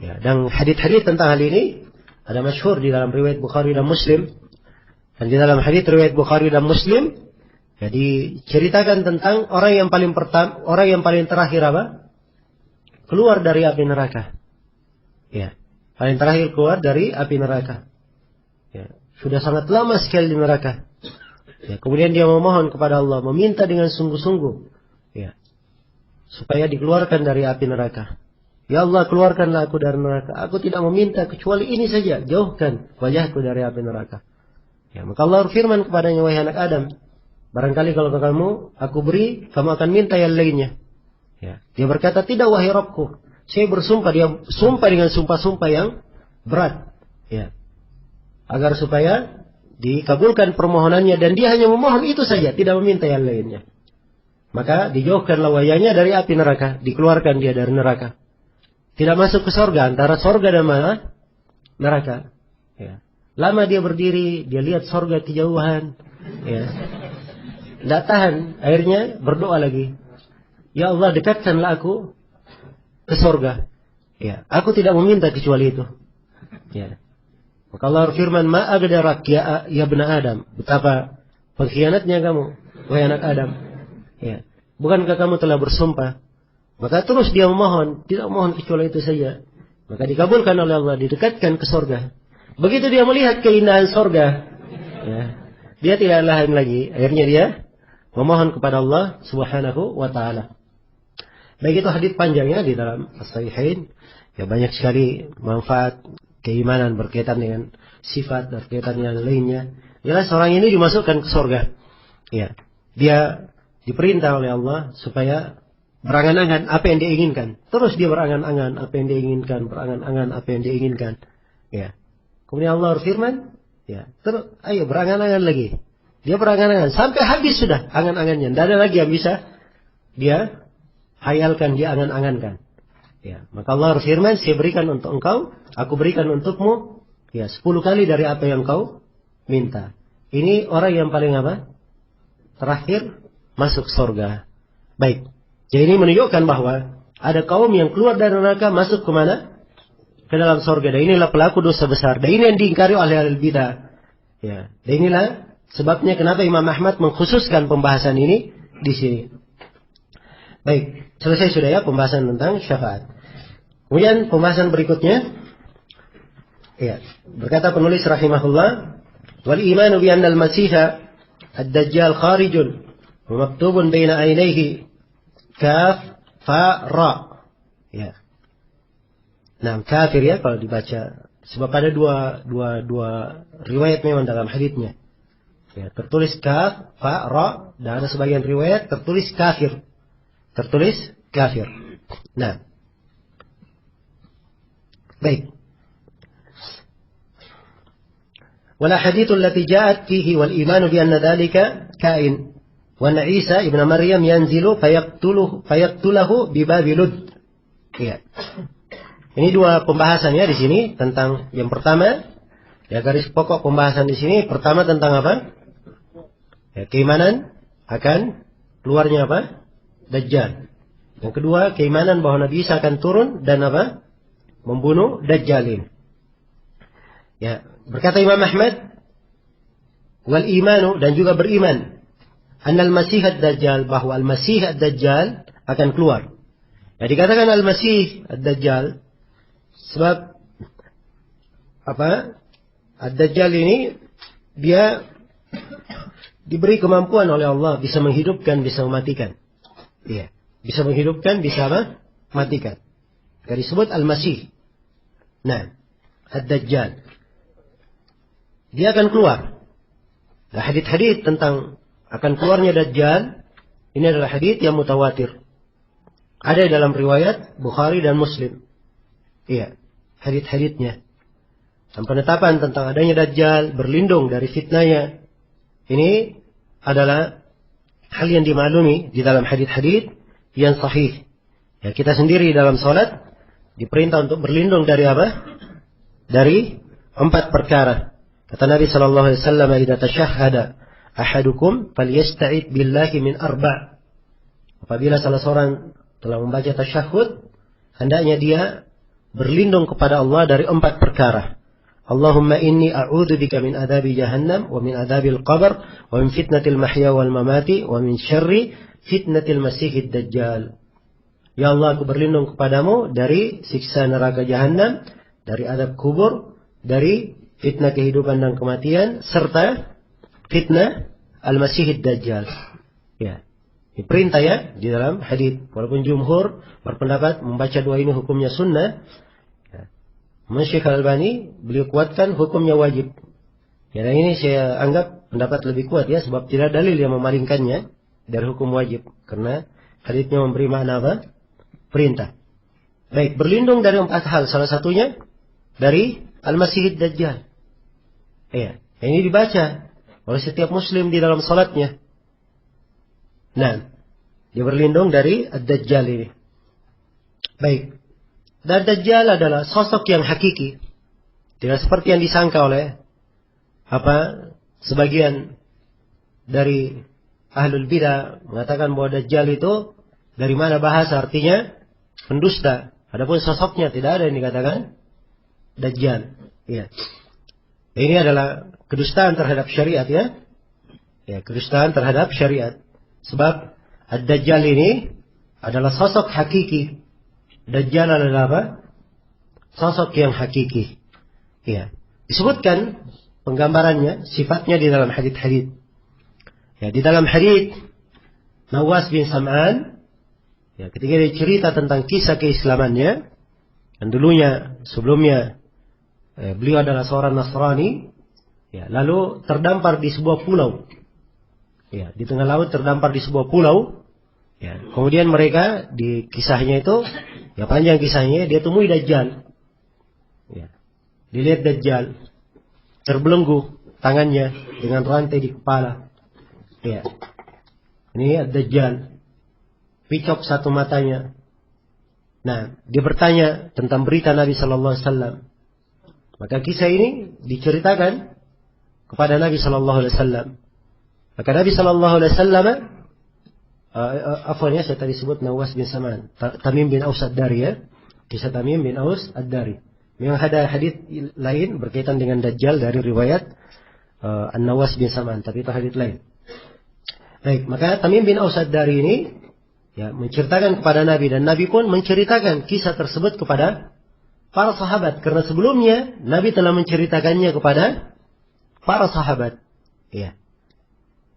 Ya, dan hadits-hadits tentang hal ini ada masyhur di dalam riwayat Bukhari dan Muslim. Dan di dalam hadits riwayat Bukhari dan Muslim, jadi ceritakan tentang orang yang paling pertama, orang yang paling terakhir apa? Keluar dari api neraka. Ya, paling terakhir keluar dari api neraka. Ya, sudah sangat lama sekali di neraka. Ya, kemudian dia memohon kepada Allah, meminta dengan sungguh-sungguh, ya, supaya dikeluarkan dari api neraka. Ya Allah, keluarkanlah aku dari neraka. Aku tidak meminta kecuali ini saja. Jauhkan wajahku dari api neraka. Ya, maka Allah berfirman kepadanya, wahai anak Adam, barangkali kalau kamu aku beri, kamu akan minta yang lainnya. Ya. Dia berkata, tidak wahai Rabbku. Saya bersumpah, dia sumpah dengan sumpah-sumpah yang berat. Ya. Agar supaya dikabulkan permohonannya dan dia hanya memohon itu saja, tidak meminta yang lainnya, maka dijauhkanlah wayahnya dari api neraka, dikeluarkan dia dari neraka. Tidak masuk ke surga, antara surga dan neraka. Ya. Lama dia berdiri, dia lihat surga kejauhan. Ya. Tidak tahan, akhirnya berdoa lagi. Ya Allah, dekatkanlah aku ke surga. Ya. Aku tidak meminta kecuali itu. Ya. Maka Allah berfirman, Ma agdarak ya bna Adam. Betapa pengkhianatnya kamu, wahai anak Adam. Ya. Bukankah kamu telah bersumpah? Maka terus dia memohon, tidak memohon kecuali itu saja. Maka dikabulkan oleh Allah, didekatkan ke surga. Begitu dia melihat keindahan surga, ya, dia tidak lain lagi. Akhirnya dia memohon kepada Allah Subhanahu wa Ta'ala. Baik, itu hadits panjangnya di dalam As-Sahihain. Ya, banyak sekali manfaat keimanan berkaitan dengan sifat, berkaitan dengan lainnya. Jelas orang ini dimasukkan ke surga. Ya, dia diperintah oleh Allah supaya berangan-angan apa yang dia inginkan. Terus dia berangan-angan apa yang dia inginkan, berangan-angan apa yang dia inginkan. Ya. Kemudian Allah berfirman, ya, terus ayo berangan-angan lagi. Dia berangan-angan sampai habis sudah angan-angannya. Tidak ada lagi yang bisa dia hayalkan, dia angan-angankan. Ya, maka Allah berfirman, saya berikan untuk engkau, aku berikan untukmu, ya, 10 kali dari apa yang kau minta. Ini orang yang paling apa? Terakhir masuk surga. Baik. Jadi ini menunjukkan bahwa ada kaum yang keluar dari neraka masuk ke mana? Ke dalam surga. Dan inilah pelaku dosa besar. Dan ini yang diingkari oleh ahli bidah. Ya. Dan inilah sebabnya kenapa Imam Ahmad mengkhususkan pembahasan ini di sini. Baik, selesai sudah ya pembahasan tentang syafaat. Kemudian pembahasan berikutnya, ya, berkata penulis rahimahullah, wal imanu bi anna al-masiha ad-dajjal kharijun wa maktubun baina ainaihi kaf fa ra. Ya. Nah, kafir ya kalau dibaca. Sebab ada dua riwayat memang dalam haditsnya. Ya, tertulis kaf fa ra dan ada sebagian riwayat tertulis kafir. Tertulis kafir. Nah. Baik. Wala hadithul lati ja'at fihi wal imanu bi anna dhalika kain. Wa anna Isa ibn Maryam yanzilu fayaqtulahu bi Babilud. Ya. Ini dua pembahasan ya di sini tentang yang pertama, ya garis pokok pembahasan di sini pertama tentang apa? Ya, keimanan akan keluarnya apa? Dajjal. Yang kedua, keimanan bahwa Nabi Isa akan turun dan apa? Membunuh Dajjalin. Ya, berkata Imam Ahmad, wal imanu dan juga beriman, annal Masih ad-Dajjal bahwa al-Masih ad-Dajjal akan keluar. Ya, dikatakan al-Masih ad-Dajjal sebab apa? Ad-Dajjal ini dia diberi kemampuan oleh Allah bisa menghidupkan, bisa mematikan. Iya, bisa menghidupkan, bisa apa? Matikan. Jadi disebut al-Masih. Nah, ad-Dajjal. Dia akan keluar. Nah, hadits-hadits tentang akan keluarnya Dajjal ini adalah hadits yang mutawatir. Ada dalam riwayat Bukhari dan Muslim. Iya, hadits-haditsnya. Dan penetapan tentang adanya Dajjal, berlindung dari fitnahnya. Ini adalah hal yang dimaklumi di dalam hadits-hadits yang sahih. Ya, kita sendiri dalam salat diperintah untuk berlindung dari apa? Dari 4 perkara. Kata Nabi sallallahu alaihi wasallam, "Idza tashahhada ahadukum falyasta'id billahi min 4." Apabila salah seorang telah membaca tasyahhud, hendaknya dia berlindung kepada Allah dari 4 perkara. Allahumma inni a'udzubika min adzabi jahannam wa min adzabil qabr wa min fitnatil mahya wal mamati wa min syarri fitnatil masiihid dajjal. Ya Allah, aku berlindung kepadamu dari siksa neraka jahannam, dari azab kubur, dari fitnah kehidupan dan kematian, serta fitnah al-Masihid Dajjal. Ya. Ini perintah ya di dalam hadis. Walaupun jumhur berpendapat membaca doa ini hukumnya sunnah. Ya. Syekh Al-Albani beliau kuatkan hukumnya wajib. Ya, dan ini saya anggap pendapat lebih kuat ya, sebab tidak dalil yang memalingkannya dari hukum wajib. Karena hadisnya memberi makna apa? Perintah. Baik, berlindung dari 4 hal. Salah satunya dari Al-Masihid Dajjal. Ya. Ini dibaca oleh setiap muslim di dalam salatnya. Nah, dia berlindung dari Ad-Dajjal ini. Baik. Dan Dajjal adalah sosok yang hakiki. Tidak seperti yang disangka oleh sebagian dari ahlul bidah mengatakan bahwa Dajjal itu dari mana bahasa artinya pendusta. Adapun sosoknya tidak ada yang dikatakan Dajjal. Ya. Ini adalah kedustaan terhadap syariat ya. Ya, kedustaan terhadap syariat. Sebab Ad-Dajjal ini adalah sosok hakiki. Dajjal adalah apa? Sosok yang hakiki. Ya. Disebutkan penggambarannya, sifatnya di dalam hadits-hadits. Ya, di dalam hadits Nawas bin Sam'an, ya, ketika dia cerita tentang kisah keislamannya, dan dulunya sebelumnya beliau adalah seorang Nasrani, ya, lalu terdampar di sebuah pulau. Ya, di tengah laut terdampar di sebuah pulau. Ya, kemudian mereka di kisahnya itu, ya panjang kisahnya, dia temui Dajjal. Ya, dilihat Dajjal terbelenggu tangannya dengan rantai di kepala. Ya, ini Dajjal, picok satu matanya. Nah, dia bertanya tentang berita Nabi Sallallahu Alaihi Wasallam. Maka kisah ini diceritakan kepada Nabi Sallallahu Alaihi Wasallam. Maka Nabi Sallallahu Alaihi Wasallam, saya tadi sebut Nawas bin Sam'an, Tamim bin Aus Ad-Dari ya, kisah Tamim bin Aus Ad-Dari. Memang ada hadits lain berkaitan dengan Dajjal dari riwayat An-Nawas bin Sam'an, tapi itu hadits lain. Baik, maka Tamim bin Aus Ad-Dari ini ya menceritakan kepada Nabi, dan Nabi pun menceritakan kisah tersebut kepada para sahabat, karena sebelumnya Nabi telah menceritakannya kepada para sahabat. Ya.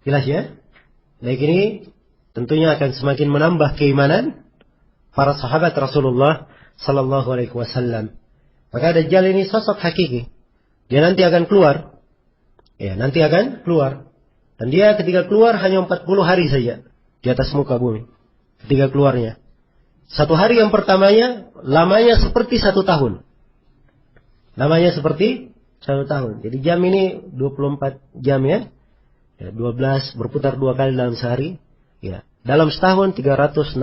Jelas ya? Baik, ini tentunya akan semakin menambah keimanan para sahabat Rasulullah Sallallahu Alaihi Wasallam. Maka Dajjal ini sosok hakiki. Dia nanti akan keluar. Ya, nanti akan keluar. Dan dia ketika keluar hanya 40 hari saja di atas muka bumi. Ketika keluarnya. Satu hari yang pertamanya lamanya seperti 1 tahun. Lamanya seperti 1 tahun. Jadi jam ini 24 jam ya. Ya, 12 berputar 2 kali dalam sehari. Ya, dalam setahun 360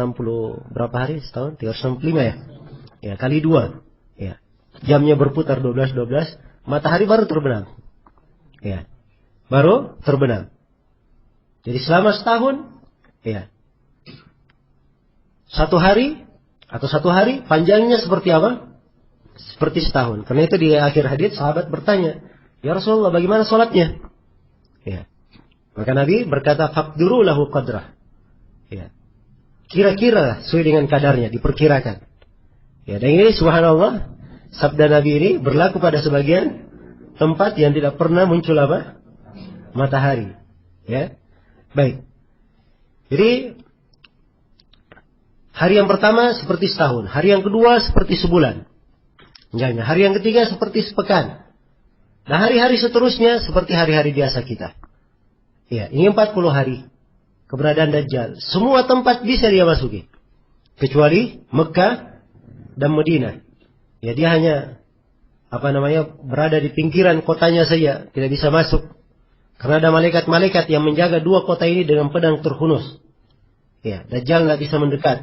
berapa hari setahun? 365 ya. Ya, kali 2. Ya. Jamnya berputar 12, matahari baru terbenam. Ya. Baru terbenam. Jadi selama setahun, ya. 1 hari atau 1 hari panjangnya seperti apa? Seperti setahun. Karena itu di akhir hadits sahabat bertanya, "Ya Rasulullah, bagaimana salatnya?" Ya. Maka Nabi berkata, "Faqduru lahu qadrah." Ya. Kira-kira sesuai dengan kadarnya, diperkirakan. Ya, dan ini subhanallah, sabda Nabi ini berlaku pada sebagian tempat yang tidak pernah muncul apa? Matahari. Ya. Baik. Jadi hari yang pertama seperti setahun, hari yang kedua seperti sebulan. Enggaknya, hari yang ketiga seperti sepekan. Nah, hari-hari seterusnya seperti hari-hari biasa kita. Ya, ini 40 hari keberadaan Dajjal. Semua tempat bisa dia masuki, kecuali Mekah dan Madinah. Ya, dia hanya berada di pinggiran kotanya saja, tidak bisa masuk. Karena ada malaikat-malaikat yang menjaga 2 kota ini dengan pedang terhunus. Ya, Dajjal tidak bisa mendekat.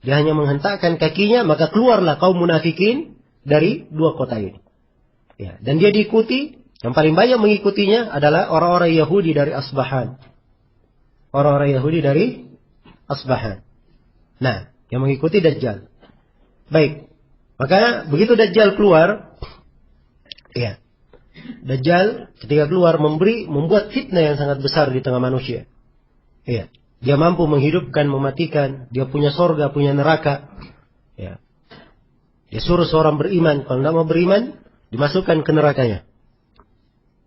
Dia hanya menghentakkan kakinya, maka keluarlah kaum munafikin dari 2 kota ini. Ya, dan dia diikuti, yang paling banyak mengikutinya adalah orang-orang Yahudi dari Asbahan. Orang-orang Yahudi dari Asbahan. Nah, yang mengikuti Dajjal. Baik. Maka begitu Dajjal keluar, ya, Dajjal ketika keluar membuat fitnah yang sangat besar di tengah manusia. Ya, dia mampu menghidupkan, mematikan, dia punya sorga, punya neraka. Ya. Dia suruh seorang beriman, kalau tidak mau beriman, dimasukkan ke nerakanya.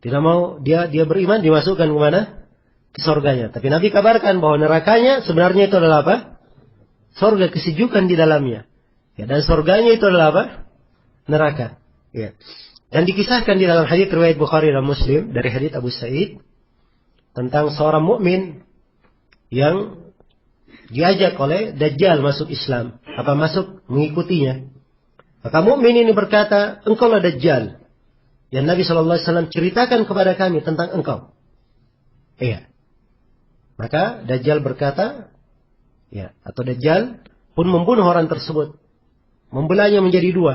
Tidak mau dia beriman, dimasukkan ke mana? Ke sorganya. Tapi Nabi kabarkan bahwa nerakanya sebenarnya itu adalah apa? Sorga, kesejukan di dalamnya. Ya, dan sorganya itu adalah apa? Neraka. Ya. Dan dikisahkan di dalam hadits riwayat Bukhari dan Muslim dari hadits Abu Sa'id tentang seorang mukmin yang diajak oleh Dajjal masuk Islam, masuk mengikutinya. Maka mukmin ini berkata, "Engkaulah Dajjal." yang Nabi SAW ceritakan kepada kami tentang engkau. Iya. Maka Dajjal berkata, ya, atau Dajjal pun membunuh orang tersebut, membelahnya menjadi dua.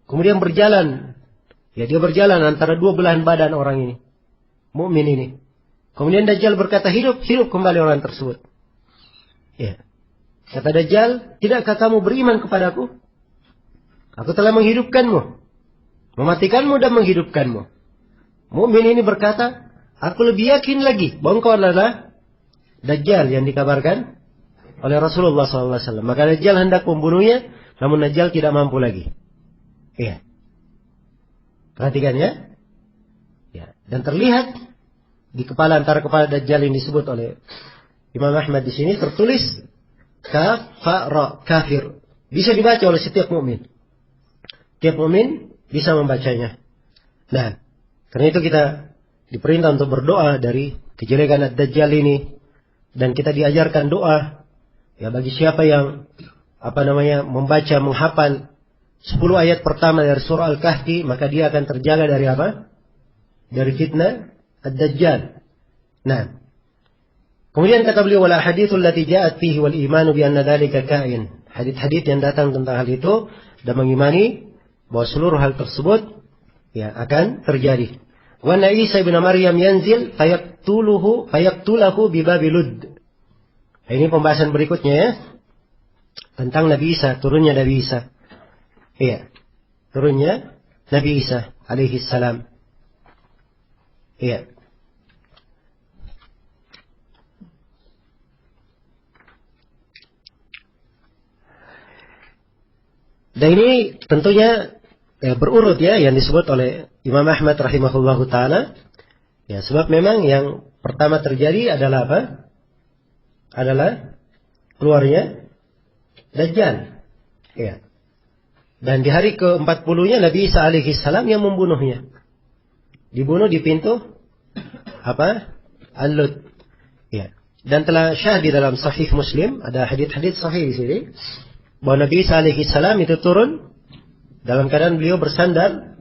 Kemudian berjalan, ya dia berjalan antara dua belahan badan orang ini, mukmin ini. Kemudian Dajjal berkata, hidup kembali orang tersebut. Ya. Kata Dajjal, tidakkah kamu beriman kepadaku? Aku telah menghidupkanmu, mematikanmu dan menghidupkanmu. Mukmin ini berkata, aku lebih yakin lagi bahwa engkau adalah Dajjal yang dikabarkan oleh Rasulullah SAW. Maka Dajjal hendak membunuhnya, namun Dajjal tidak mampu lagi. Iya. Perhatikan ya. Ya. Dan terlihat di kepala, antara kepala Dajjal yang disebut oleh Imam Ahmad di sini tertulis kafara, kafir. Bisa dibaca oleh setiap mukmin. Setiap mukmin bisa membacanya. Nah, karena itu kita diperintah untuk berdoa dari kejelekan Ad-Dajjal ini, dan kita diajarkan doa ya bagi siapa yang membaca, menghafal 10 ayat pertama dari surah Al-Kahfi, maka dia akan terjaga dari apa? Dari fitnah Ad-Dajjal. Nah, kemudian kata beliau, wala hadithul lati ja'at fihi wal imanu bi anna dzalika kain. Hadits-hadits yang datang tentang hal itu dan mengimani bahwa seluruh hal tersebut ya akan terjadi. Wa anna Isa ibn Maryam yanzil fayaqtulahu bi Babilud. Ini pembahasan berikutnya ya, tentang Nabi Isa, turunnya Nabi Isa. Iya, turunnya Nabi Isa alaihi salam. Iya. Dan ini tentunya berurut ya yang disebut oleh Imam Ahmad rahimahullahu taala. Ya, sebab memang yang pertama terjadi adalah apa? Adalah keluarnya Dajjal. Ya. Dan di hari ke-40-nya Nabi Isa alaihi salam yang membunuhnya. Dibunuh di pintu apa? Al-Lut. Ya. Dan telah syahid di dalam Sahih Muslim, ada hadits-hadits sahih di sini, bahwa Nabi Isa alaihi salam itu turun dalam keadaan beliau bersandar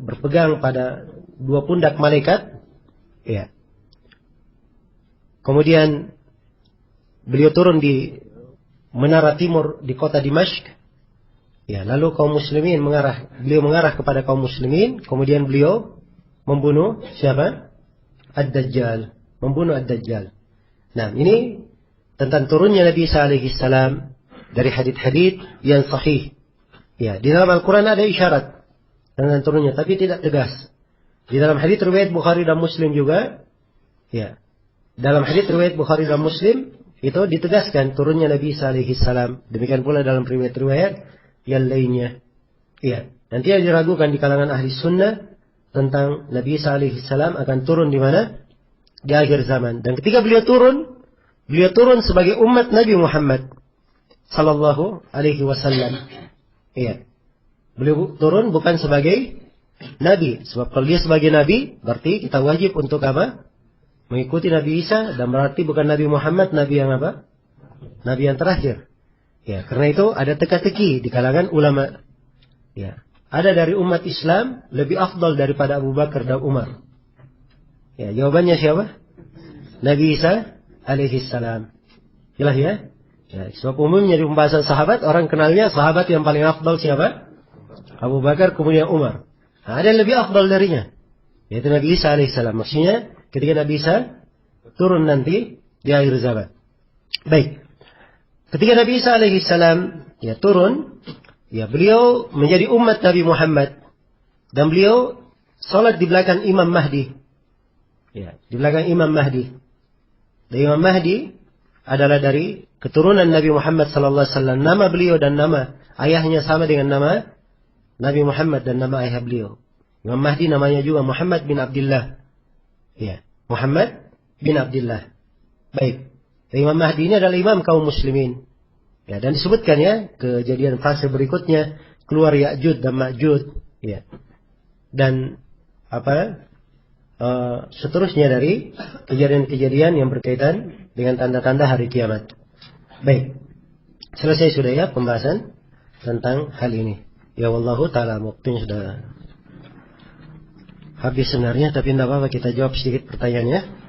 berpegang pada dua pundak malaikat. Ya. Kemudian beliau turun di menara timur di kota Dimashq. Ya, lalu kaum muslimin beliau mengarah kepada kaum muslimin, kemudian beliau membunuh siapa? Ad-Dajjal, membunuh Ad-Dajjal. Nah, ini tentang turunnya Nabi Isa alaihi salam dari hadits-hadits yang sahih. Ya, di dalam Al-Quran ada isyarat tentang turunnya, tapi tidak tegas. Di dalam hadits riwayat Bukhari dan Muslim juga, ya, dalam hadits riwayat Bukhari dan Muslim itu ditegaskan turunnya Nabi Isa alaihi salam. Demikian pula dalam riwayat-riwayat yang lainnya. Ya, nanti yang diragukan di kalangan ahli sunnah tentang Nabi Isa alaihi salam akan turun di mana? Di akhir zaman. Dan ketika beliau turun sebagai umat Nabi Muhammad sallallahu alaihi wasallam. Iya. Beliau turun bukan sebagai nabi. Sebab kalau dia sebagai nabi, berarti kita wajib untuk apa? Mengikuti Nabi Isa, dan berarti bukan Nabi Muhammad, nabi yang apa? Nabi yang terakhir. Ya, karena itu ada teka-teki di kalangan ulama. Ya, ada dari umat Islam lebih afdal daripada Abu Bakar dan Umar. Ya, jawabannya siapa? Nabi Isa alaihi salam. Jelas ya? Ya, sebab umumnya di pembahasan sahabat, orang kenalnya sahabat yang paling afdal siapa? Abu Bakar, kemudian Umar. Nah, ada yang lebih afdal darinya, yaitu Nabi Isa alaihi salam. Maksudnya ketika Nabi Isa turun nanti di akhir zaman. Baik. Ketika Nabi Isa alaihi salam ya turun, ya beliau menjadi umat Nabi Muhammad, dan beliau salat di belakang Imam Mahdi. Ya, di belakang Imam Mahdi. Dan Imam Mahdi adalah dari keturunan Nabi Muhammad sallallahu alaihi wasallam. Nama beliau dan nama ayahnya sama dengan nama Nabi Muhammad dan nama ayah beliau. Imam Mahdi namanya juga Muhammad bin Abdullah. Ya, Muhammad bin Abdullah. Baik. Imam Mahdi ini adalah imam kaum muslimin. Ya, dan disebutkan ya kejadian fase berikutnya keluar Ya'juj dan Ma'juj. Ya. Dan seterusnya dari kejadian-kejadian yang berkaitan dengan tanda-tanda hari kiamat. Baik. Selesai sudah ya pembahasan tentang hal ini. Ya wallahu ta'ala, waktunya sudah habis sebenarnya, tapi tidak apa-apa, kita jawab sedikit pertanyaannya.